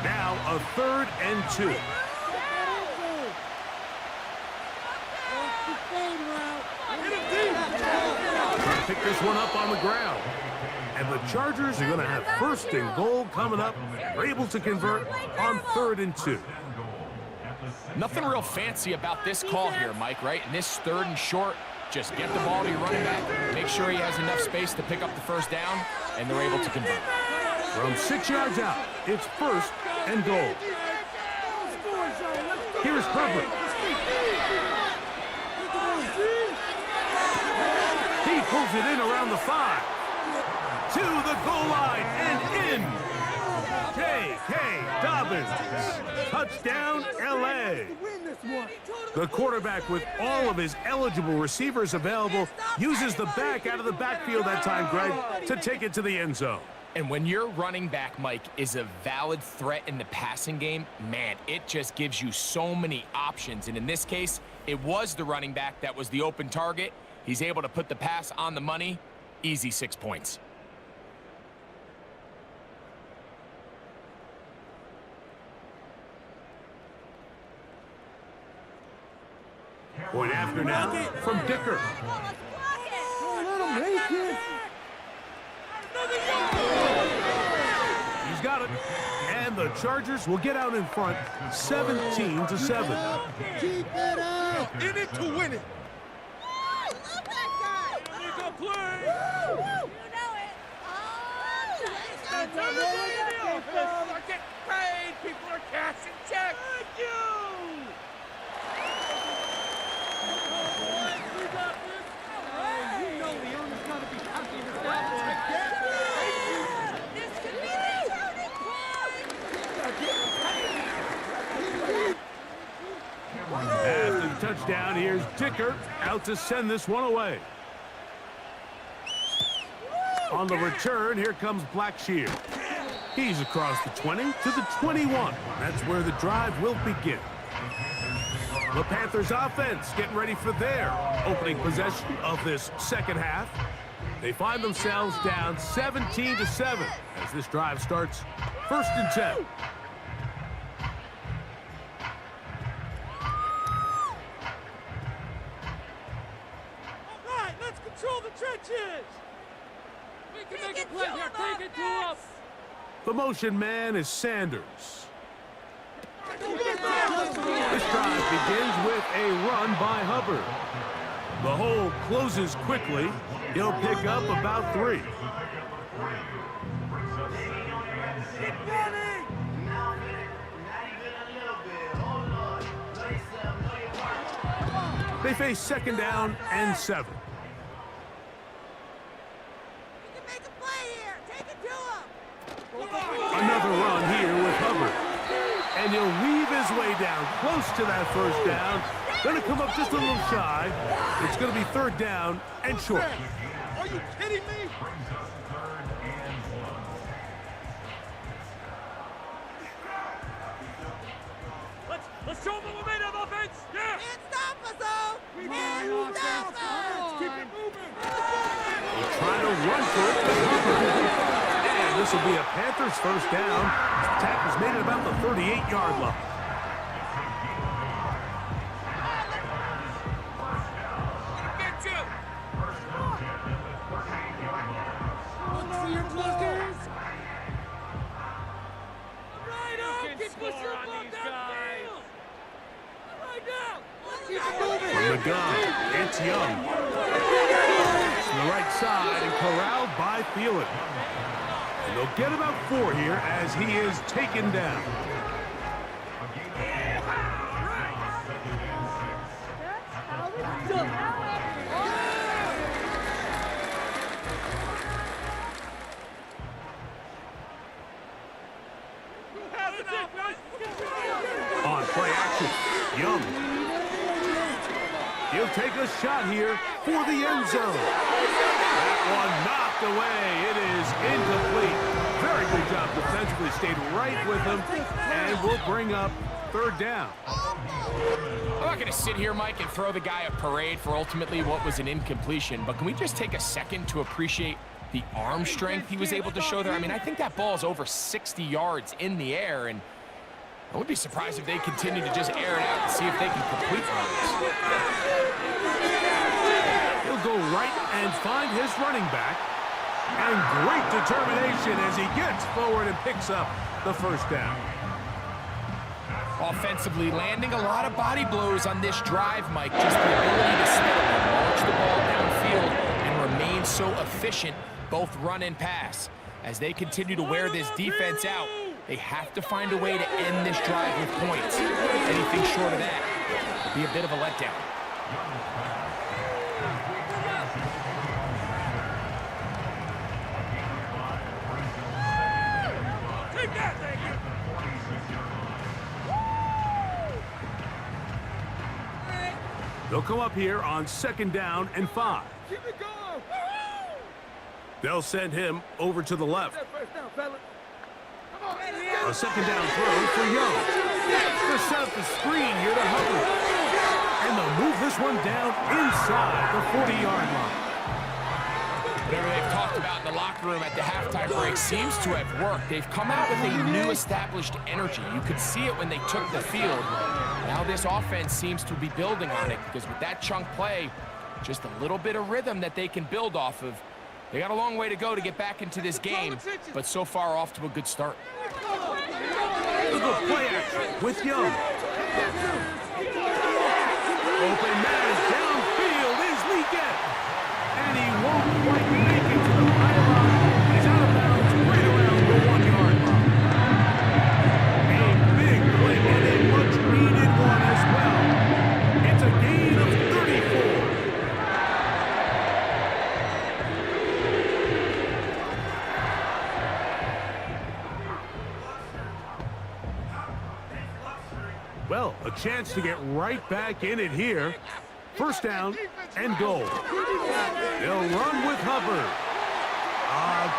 Now a 3rd and 2. Trying to pick this one up on the ground. And the Chargers are going to have 1st and goal coming up. They're able to convert on 3rd and 2. Nothing real fancy about this call here, Mike, right? In this 3rd and short, just get the ball to your running back, make sure he has enough space to pick up the first down, and they're able to convert. From 6 yards out, it's 1st and goal. Here's Herbert. He pulls it in around the 5. To the goal line and in. J.K. Dobbins. Touchdown, L.A. The quarterback, with all of his eligible receivers available, uses the back out of the backfield that time, Greg, to take it to the end zone. And when your running back, Mike, is a valid threat in the passing game, man, it just gives you so many options. And in this case, it was the running back that was the open target. He's able to put the pass on the money. Easy 6 points. Point after now from Dicker. He's got it. And the Chargers will get out in front 17-7. Keep it up. In it to win it. I love that guy. Make a play. You know it. That's how they do it in the office. Are getting paid. People are cashing checks. Thank you. You know the owner's got to be happy with that one. This could be the turning point. After the touchdown, here's Dicker out to send this one away. On the return, here comes Blackshear. He's across the 20 to the 21. That's where the drive will begin. The Panthers offense getting ready for their opening possession of this second half. They find themselves down 17-7 as this drive starts 1st and 10. All right, let's control the trenches. We can make a play here. Take it to us. The motion man is Sanders. This drive begins with a run by Hubbard. The hole closes quickly. He'll pick up about 3. Keep running. They face 2nd down and 7. You can make a play here. Take it to him. Another run here with Hubbard. And he'll weave his way down close to that 1st down. Gonna come up just a little shy. It's gonna be 3rd down and short. Are you kidding me? Let's show them what we made of offense. Yeah. Can't stop us, though. Can't stop us. Keep it moving. He'll try to run for it with Hubbard. And this will be a Panthers 1st down. The tackle's made it about the 38-yard line. Get you. Look for your blockers. Right on. Keep pushing the ball downfield. Right now. Keep it moving. From the gun, it's Young. It's to the right side and corralled by Thielen. And they'll get about 4 here as he is taken down. On play action, Young. He'll take a shot here for the end zone. That one knocked away. It is incomplete. Very good job defensively. Stayed right with him and will bring up 3rd down. I'm not going to sit here, Mike, and throw the guy a parade for ultimately what was an incompletion, but can we just take a second to appreciate the arm strength he was able to show there? I mean, I think that ball is over 60 yards in the air, and I would be surprised if they continue to just air it out and see if they can complete runs. He'll go right and find his running back. And great determination as he gets forward and picks up the 1st down. Offensively, landing a lot of body blows on this drive, Mike. Just the ability to steadily march the ball downfield and remain so efficient, both run and pass. As they continue to wear this defense out, they have to find a way to end this drive with points. Anything short of that will be a bit of a letdown. Take that, thank you. They'll come up here on 2nd down and 5. Keep it going. They'll send him over to the left. A second down throw for Young. They'll set up the screen here to Hubbard. And they'll move this one down inside the 40-yard line. Whatever they've talked about in the locker room at the halftime break seems to have worked. They've come out with a new established energy. You could see it when they took the field. Now this offense seems to be building on it because with that chunk play, just a little bit of rhythm that they can build off of. They got a long way to go to get back into this game, but so far off to a good start. Look at play action with Young. Open man downfield is Leakett. And he won't quite make it to the pylon. He's out of bounds right around the 1-yard line. A big play and a much-needed one as well. It's a gain of 34. Well, a chance to get right back in it here. First down and goal. They'll run with Hubbard.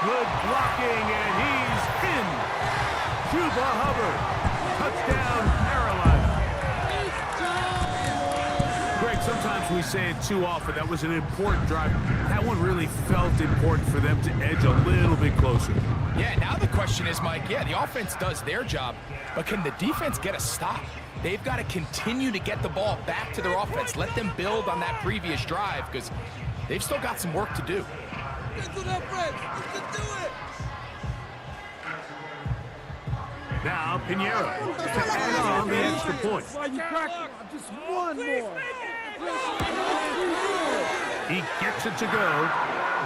Good blocking, and he's in. Chuba Hubbard. Touchdown, Carolina. Greg, sometimes we say it too often. That was an important drive. That one really felt important for them to edge a little bit closer. Yeah, now the question is, Mike, yeah, the offense does their job, but can the defense get a stop? They've got to continue to get the ball back to their offense. Let them build on that previous drive because they've still got some work to do. Now, Pinheiro to add on the extra point. Just one more. He gets it to go,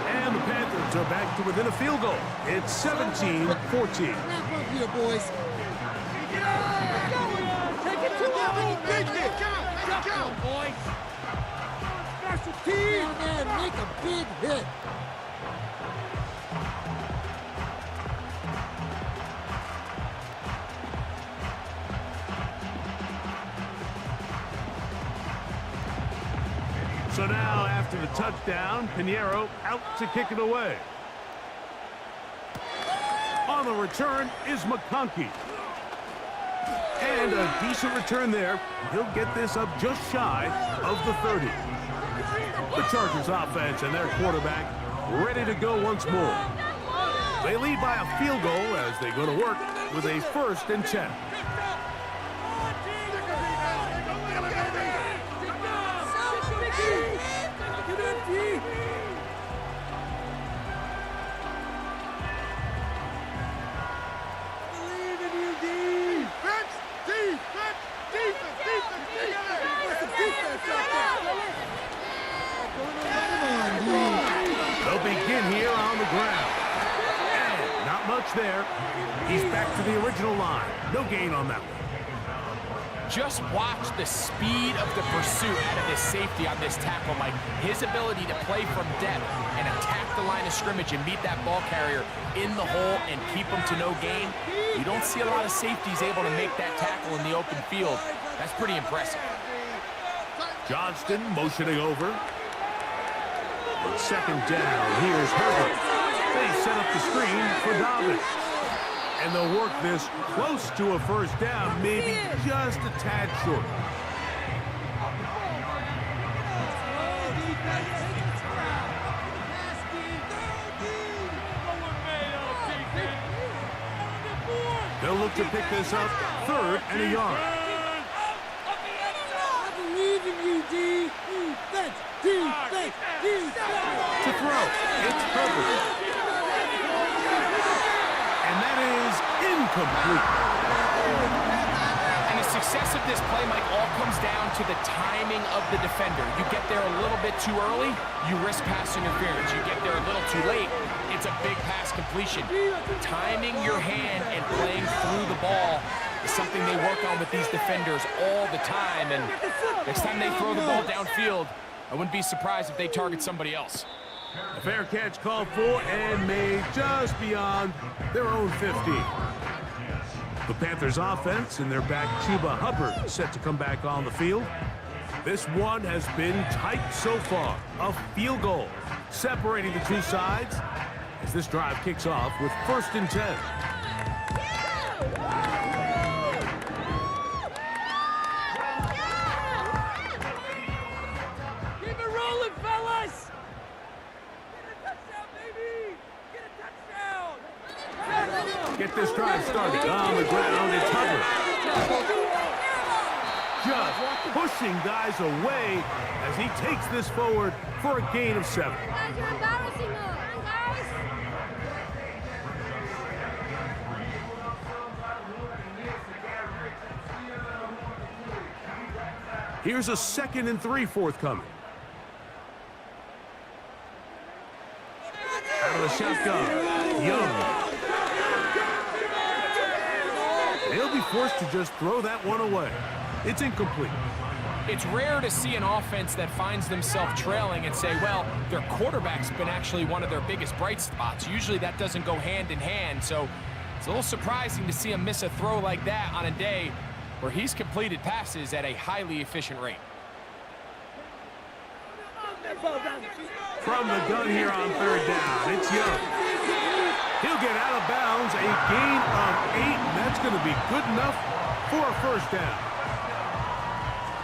and the Panthers are back to within a field goal. It's 17-14. Wrap up here, boys. Man, make a big hit. So now, after the touchdown, Pinheiro out to kick it away. On the return is McConkey. And a decent return there. He'll get this up just shy of the 30. The Chargers offense and their quarterback ready to go once more. They lead by a field goal as they go to work with a 1st and 10. They'll begin here on the ground. And not much there. He's back to the original line. No gain on that one. Just watch the speed of the pursuit out of this safety on this tackle, Mike. His ability to play from depth and attack the line of scrimmage and meet that ball carrier in the hole and keep him to no gain. You don't see a lot of safeties able to make that tackle in the open field. That's pretty impressive. Johnston motioning over. On second down, here's Herbert. They set up the screen for Dobbins. And they'll work this close to a 1st down, maybe just a tad short. They'll look to pick this up 3rd and a yard. I believe in you, D. Defense, defense, defense. To throw, it's Herbert. And that is incomplete. And the success of this play, Mike, all comes down to the timing of the defender. You get there a little bit too early, you risk pass interference. You get there a little too late, it's a big pass completion. Timing your hand and playing through the ball is something they work on with these defenders all the time. And next time they throw the ball downfield, I wouldn't be surprised if they target somebody else. A fair catch called for and made just beyond their own 50. The Panthers offense and their back Chuba Hubbard set to come back on the field. This one has been tight so far. A field goal separating the two sides. as this drive kicks off with 1st and 10. Keep it rolling, fellas! Get a touchdown, baby! Get a touchdown! Get this drive started on the ground. It's Hubbard. Just pushing guys away as he takes this forward for a gain of 7. Guys, you're embarrassing us, guys! Here's a 2nd and 3 forthcoming. Out of the shotgun, Young. They'll be forced to just throw that one away. It's incomplete. It's rare to see an offense that finds themselves trailing and say, well, their quarterback's been actually one of their biggest bright spots. Usually that doesn't go hand in hand, so it's a little surprising to see him miss a throw like that on a day where he's completed passes at a highly efficient rate. From the gun here on 3rd down, it's Young. He'll get out of bounds, a gain of 8, and that's going to be good enough for a 1st down.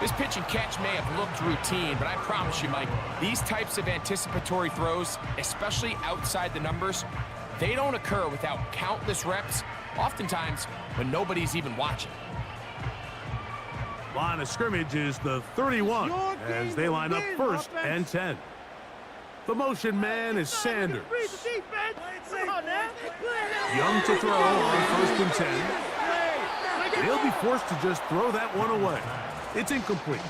This pitch and catch may have looked routine, but I promise you, Mike, these types of anticipatory throws, especially outside the numbers, they don't occur without countless reps, oftentimes when nobody's even watching. Line of scrimmage is the 31 as they line up 1st and 10. The motion man is Sanders. Young to throw on 1st and 10. They'll be forced to just throw that one away. It's incomplete.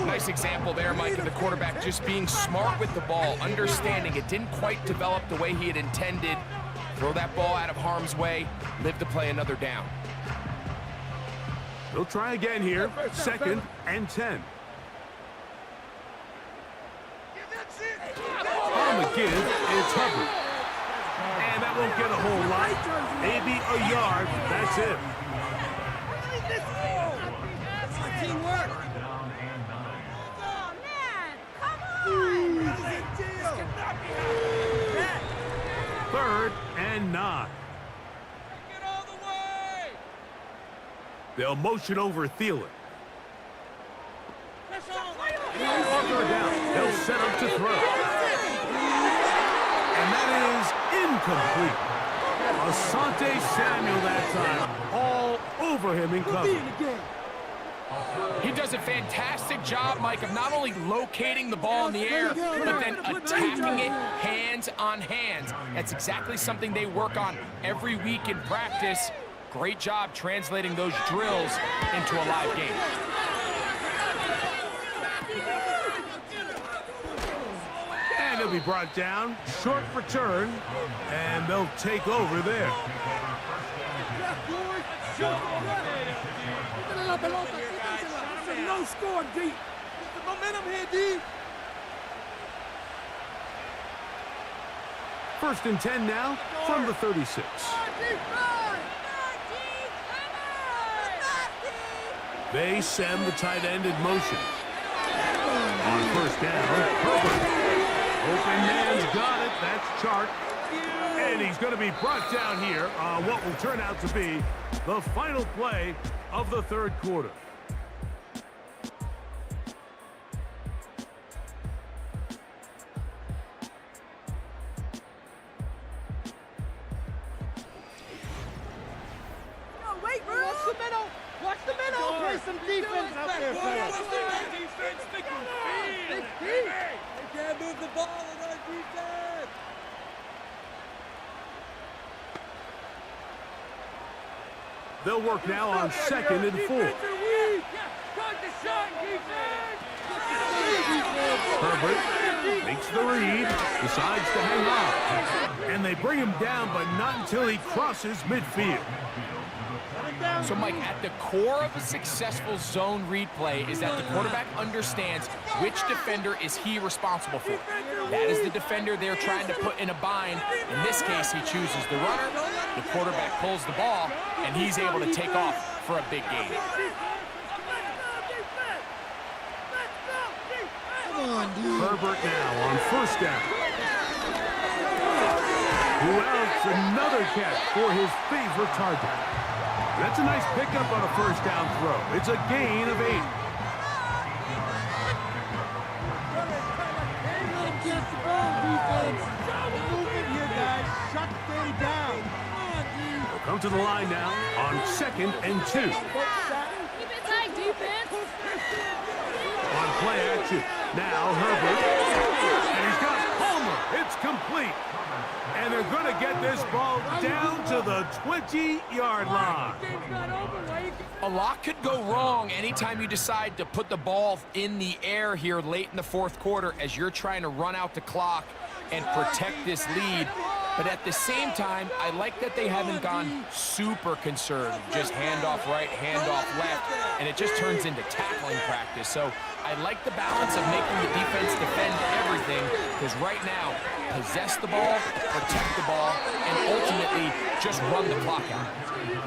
Nice example there, Mike, of the quarterback just being smart with the ball, understanding it didn't quite develop the way he had intended. Throw that ball out of harm's way, live to play another down. They'll try again here, 2nd and 10. On the give, it's Hubbard. And that won't get a whole lot. Maybe a yard. That's it. Teamwork! Oh, man! Come on! 3rd and 9. Get all the way! They'll motion over Thielen. Press on! On 3rd down, they'll set up to throw. And that is incomplete. Asante Samuel that time, all over him in cover. He does a fantastic job, Mike, of not only locating the ball in the air, but then attacking it hands on hands. That's exactly something they work on every week in practice. Great job translating those drills into a live game. And he'll be brought down, short return, and they'll take over there. No score, D. The momentum here, D. 1st and 10 now from the 36. They send the tight end in motion. On 1st down, Herbert. Open man's got it. That's Chart. And he's going to be brought down here on what will turn out to be the final play of the 3rd quarter. Watch the middle! Play some defense out there, fellas! Defense, stick with the field! They can't move the ball on our defense! They'll work now on 2nd and 4. Herbert makes the read, decides to hang on. And they bring him down, but not until he crosses midfield. So, Mike, at the core of a successful zone read play is that the quarterback understands which defender is he responsible for. That is the defender they're trying to put in a bind. In this case, he chooses the runner, the quarterback pulls the ball, and he's able to take off for a big gain. Come on, dude. Herbert now on 1st down. Who else? Another catch for his favorite target. That's a nice pickup on a first down throw. It's a gain of 8. Get the ball, defense. Move in here, guys. Shut them down. We'll come to the line now on 2nd and 2. Keep it tight, defense. On play action. Now Herbert. And he's got Palmer. It's complete. And they're going to get this ball down to the 20-yard line. A lot could go wrong anytime you decide to put the ball in the air here late in the fourth quarter as you're trying to run out the clock and protect this lead. But at the same time, I like that they haven't gone super conservative. Just handoff right, handoff left, and it just turns into tackling practice. So I like the balance of making the defense defend everything, because right now, possess the ball, protect the ball, and ultimately just run the clock out.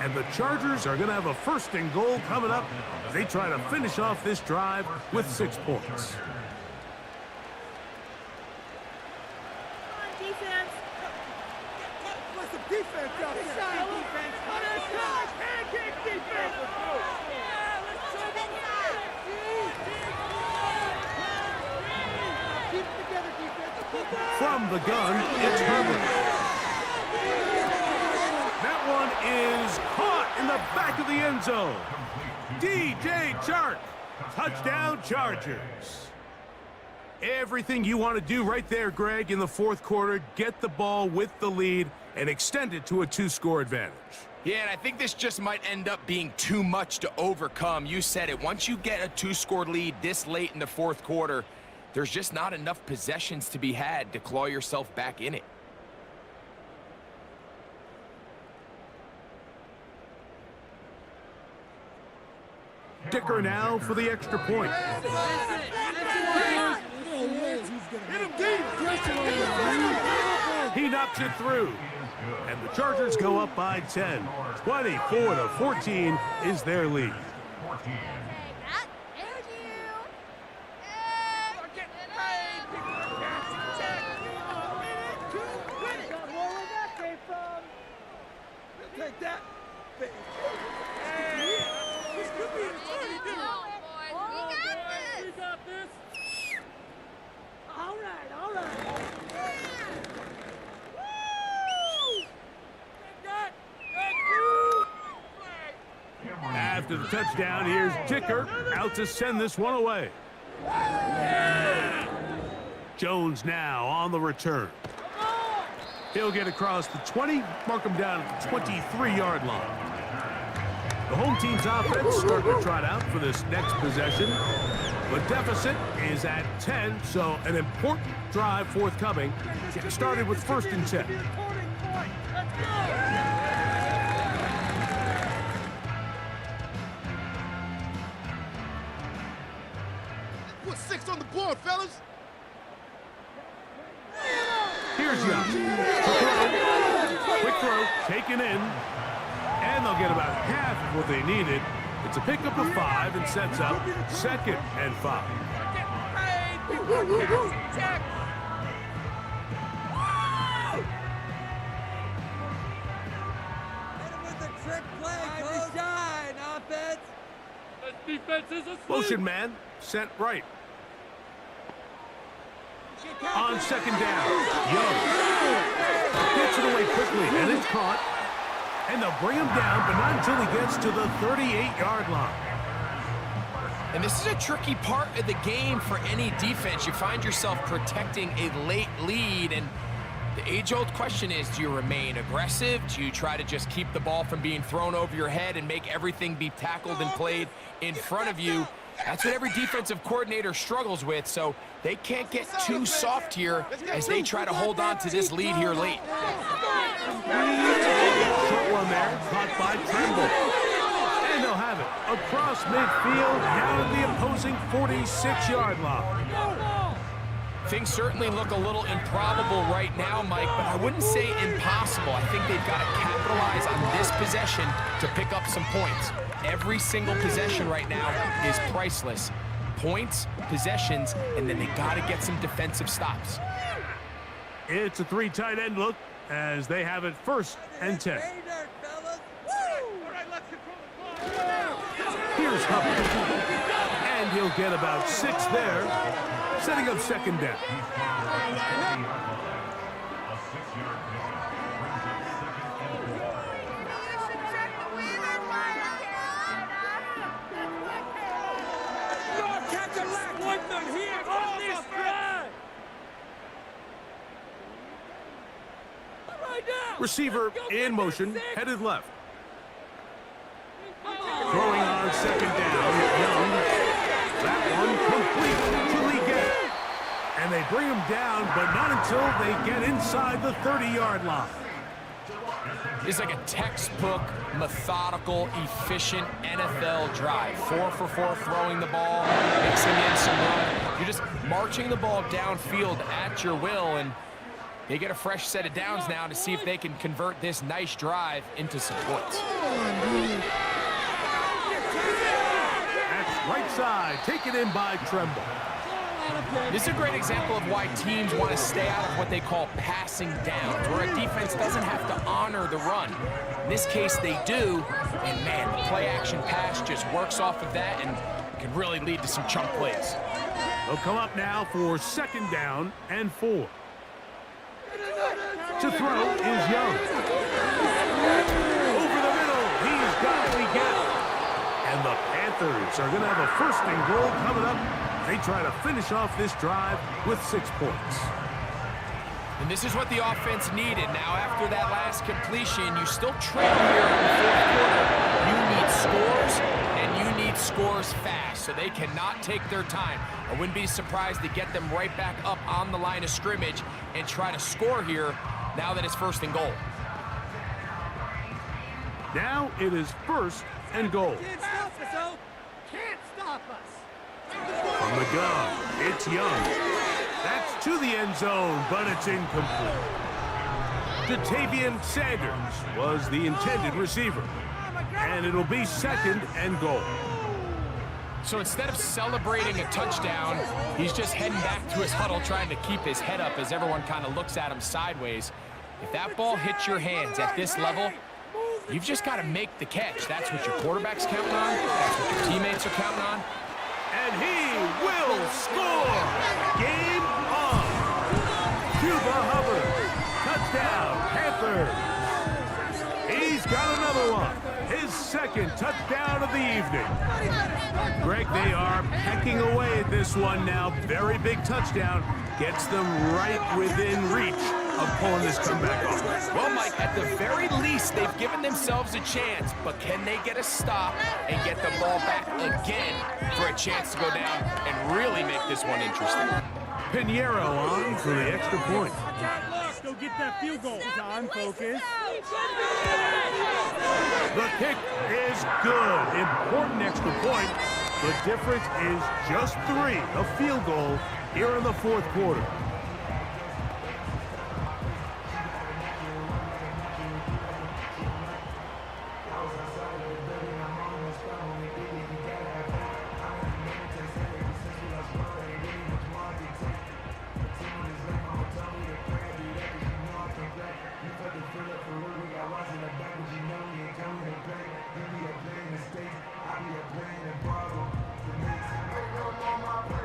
And the Chargers are going to have a 1st and goal coming up as they try to finish off this drive with 6 points. Defense. What's the defense out there? Defense. Pancake defense. Keep it together, defense. From the gun, it's Herbert. That one is caught in the back of the end zone. DJ Chark. Touchdown, Chargers. Everything you want to do right there, Greg, in the fourth quarter. Get the ball with the lead and extend it to a 2-score advantage. Yeah, and I think this just might end up being too much to overcome. You said it. Once you get a 2-score lead this late in the fourth quarter, there's just not enough possessions to be had to claw yourself back in it. Dicker now for the extra point. He knocks it through. And the Chargers go up by 10. 24-14 is their lead. Take that. All right. After the touchdown, here's Dicker out to send this one away. Jones now on the return. He'll get across the 20, mark him down at the 23-yard line. The home team's offense starting to trot out for this next possession. The deficit is at 10, so an important drive forthcoming. Get started with 1st and 10. Put 6 on the board, fellas. Here's Young. Quick throw, taken in. And they'll get about half of what they needed. It's a pickup of 5 and sets up 2nd and 5. Motion man sent right. On 2nd down, Young gets it away quickly, and it's caught. And they'll bring him down, but not until he gets to the 38-yard line. And this is a tricky part of the game for any defense. You find yourself protecting a late lead, and the age-old question is, do you remain aggressive? Do you try to just keep the ball from being thrown over your head and make everything be tackled and played in front of you? That's what every defensive coordinator struggles with, so they can't get too soft here as they try to hold on to this lead here late. Short one there, caught by Tremble. And they'll have it across midfield, down at the opposing 46-yard line. Things certainly look a little improbable right now, Mike, but I wouldn't say impossible. I think they've got to capitalize on this possession to pick up some points. Every single possession right now is priceless. Points, possessions, and then they got to get some defensive stops. It's a 3 tight end look. as they have it 1st and 10. Hey there, fellas. Here's Hubbard. And he'll get about 6 there, setting up 2nd down. Receiver in motion, headed left. Throwing on 2nd down, Young. That one complete to Leggett. And they bring him down, but not until they get inside the 30-yard line. It's like a textbook, methodical, efficient NFL drive. 4 for 4 throwing the ball, mixing in some run. You're just marching the ball downfield at your will, and they get a fresh set of downs now to see if they can convert this nice drive into some points. That's right side, taken in by Tremble. This is a great example of why teams want to stay out of what they call passing downs, where a defense doesn't have to honor the run. In this case, they do, and man, the play-action pass just works off of that and can really lead to some chunk plays. They'll come up now for 2nd down and 4. To throw is Young. Over the middle, he's got Leggett. And the Panthers are going to have a 1st and goal coming up. They try to finish off this drive with 6 points. And this is what the offense needed. Now, after that last completion, you still trail here in the 4th quarter. You need scores, and you need scores fast, so they cannot take their time. I wouldn't be surprised to get them right back up on the line of scrimmage and try to score here now that it's 1st and goal. Now it is 1st and goal. Can't stop us, oh! Can't stop us! From the gun, it's Young. That's to the end zone, but it's incomplete. Jatavian Sanders was the intended receiver. And it'll be 2nd and goal. So instead of celebrating a touchdown, he's just heading back to his huddle trying to keep his head up as everyone kind of looks at him sideways. If that ball hits your hands at this level, you've just got to make the catch. That's what your quarterback's counting on. That's what your teammates are counting on. And he will score! Game on! Cuba Hubbard, touchdown, Panthers! He's got another one. His 2nd touchdown of the evening. Greg, they are pecking away at this one now. Very big touchdown. Gets them right within reach of pulling this comeback off. Well, Mike, at the very least, they've given themselves a chance, but can they get a stop and get the ball back again for a chance to go down and really make this one interesting? Pinheiro on for the extra point. Go get that field goal. John, focus. The kick is good. Important extra point. The difference is just 3, a field goal here in the 4th quarter.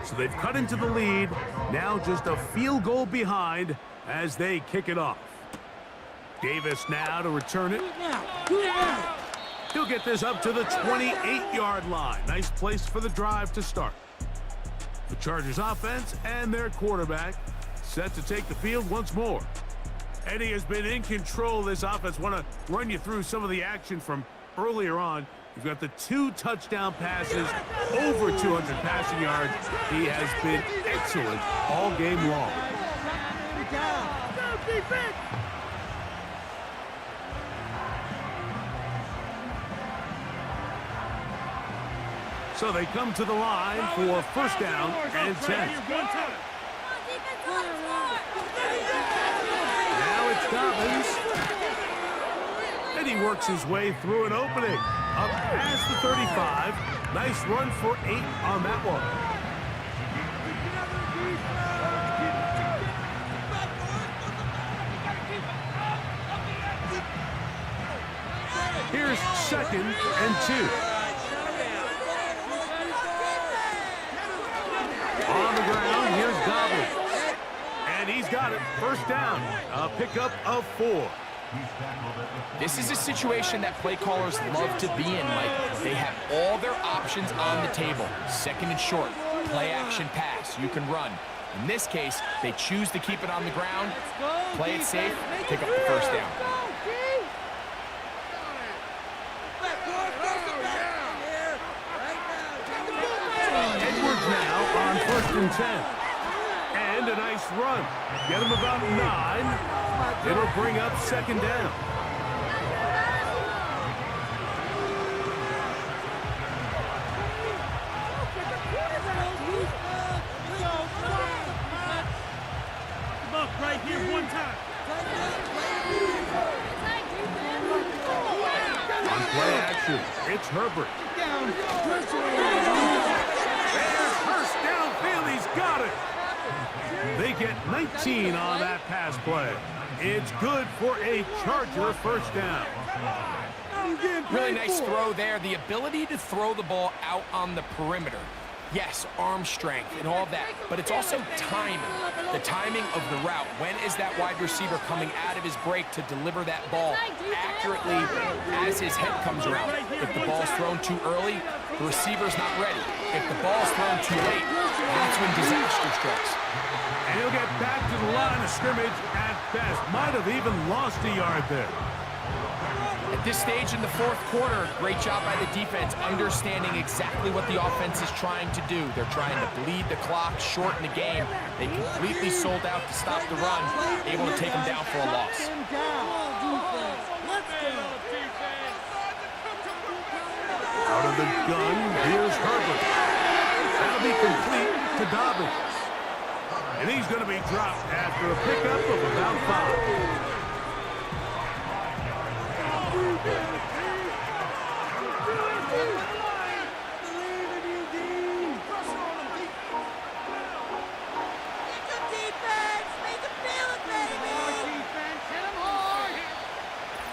So they've cut into the lead, now just a field goal behind as they kick it off. Davis now to return it. He'll get this up to the 28-yard line. Nice place for the drive to start. The Chargers offense and their quarterback set to take the field once more. Eddie has been in control of this offense. Want to run you through some of the action from earlier on. You've got the 2 touchdown passes, over 200 passing yards. He has been excellent all game long. So they come to the line for 1st down and 10. Now it's Dobbins. And he works his way through an opening. Up past the 35. Nice run for 8 on that one. Here's 2nd and 2. On the ground, here's Dobbins. And he's got it. First down. A pickup of 4. This is a situation that play callers love to be in, Mike. They have all their options on the table. 2nd and short, play action pass, you can run. In this case, they choose to keep it on the ground, play it safe, pick up the first down. Edwards now on 1st and 10. And a nice run. Get him about 9. It'll bring up 2nd down. Right here, one time. On play action, it's Herbert. There's first downfield, he's got it. They get 19 on that pass play. It's good for a Charger first down. Really nice throw there. The ability to throw the ball out on the perimeter. Yes, arm strength and all that, but it's also timing. The timing of the route. When is that wide receiver coming out of his break to deliver that ball accurately as his head comes around? If the ball's thrown too early, the receiver's not ready. If the ball's thrown too late, that's when disaster strikes. And he'll get back to the line of scrimmage at best. Might have even lost a yard there. At this stage in the 4th quarter, great job by the defense understanding exactly what the offense is trying to do. They're trying to bleed the clock, shorten the game. They completely sold out to stop the run, able to take them down for a loss. Out of the gun, here's Herbert. That'll be complete to Dobbins. And he's going to be dropped after a pickup of about 5.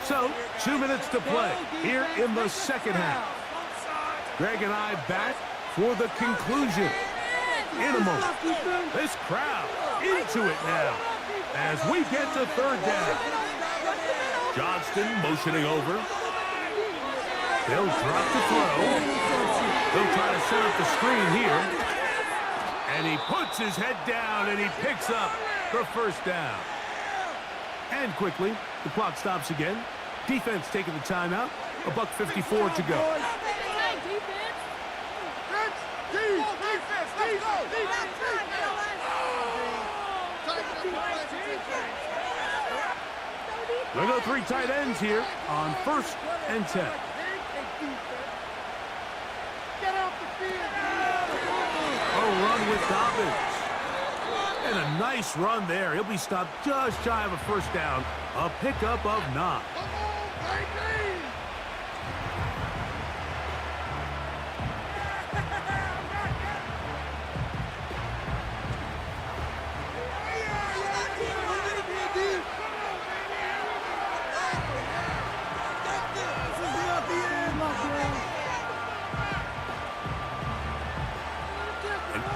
So, 2 minutes to play here in the 2nd half. Greg and I back for the conclusion. In a moment, this crowd into it now as we get to 3rd down. Johnston motioning over. They'll drop to throw. They'll try to set up the screen here. And he puts his head down and he picks up the first down. And quickly, the clock stops again. Defense taking the timeout. $1:54 to go. They'll go 3 tight ends here on 1st and 10. A run with Dobbins. And a nice run there. He'll be stopped just shy of a first down. A pickup of 9.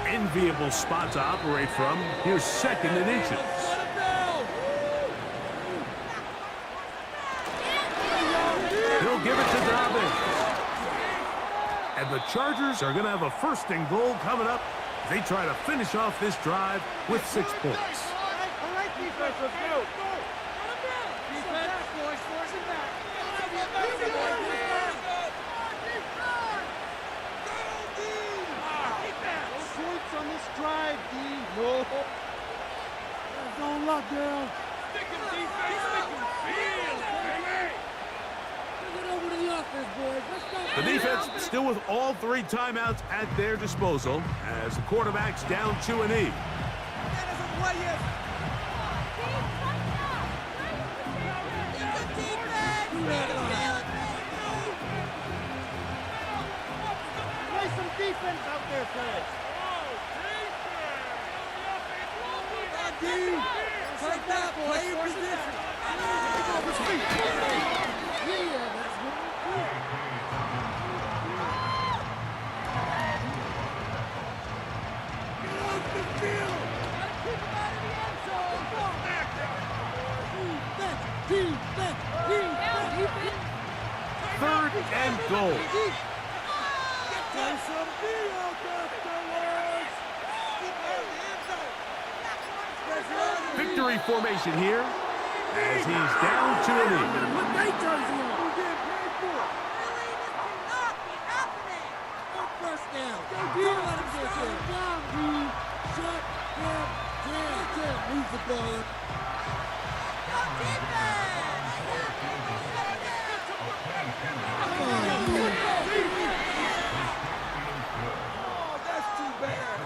Enviable spot to operate from. Here's 2nd and inches. He'll give it to Dobbins. And the Chargers are going to have a 1st and goal coming up. They try to finish off this drive with 6 points. On this drive, D. No. Don't lock down. Stick him, defense. Stick him. Feel it, baby. Get over to the offense, boys. Let's go. The defense still with all 3 timeouts at their disposal as the quarterback's down to a knee. Play some defense out there, fellas. Take that, play your position. Third and goal. There's some beer out there, fellas. Victory formation here as he's down to a knee. What night jersey on? We're getting paid for it. Really, this cannot be happening. First down. Don't let him get there. Down, dude. Shut him down. Can't move the ball. Go defense. Oh, that's too bad.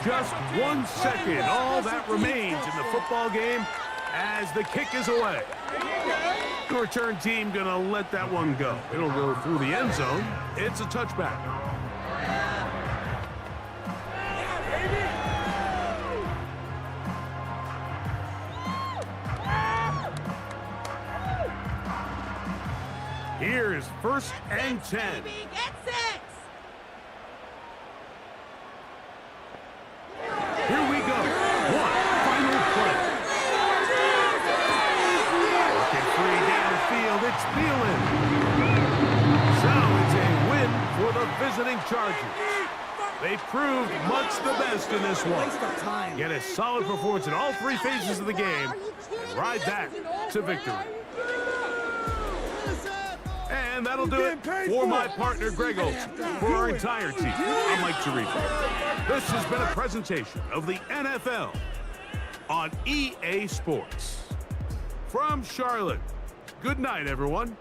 Just 1 second, all that remains in the football game as the kick is away. The return team gonna let that one go. It'll go through the end zone. It's a touchback. Here's 1st and 10. Baby, get 6. Here we go. One final play. Working free downfield, it's Thielen. So it's a win for the visiting Chargers. They proved much the best in this one. Get a solid performance in all 3 phases of the game and ride that to victory. And that'll do it for my partner, Greg Olson. For our entire team, I'm Mike Tirico. This has been a presentation of the NFL on EA Sports. From Charlotte, good night, everyone.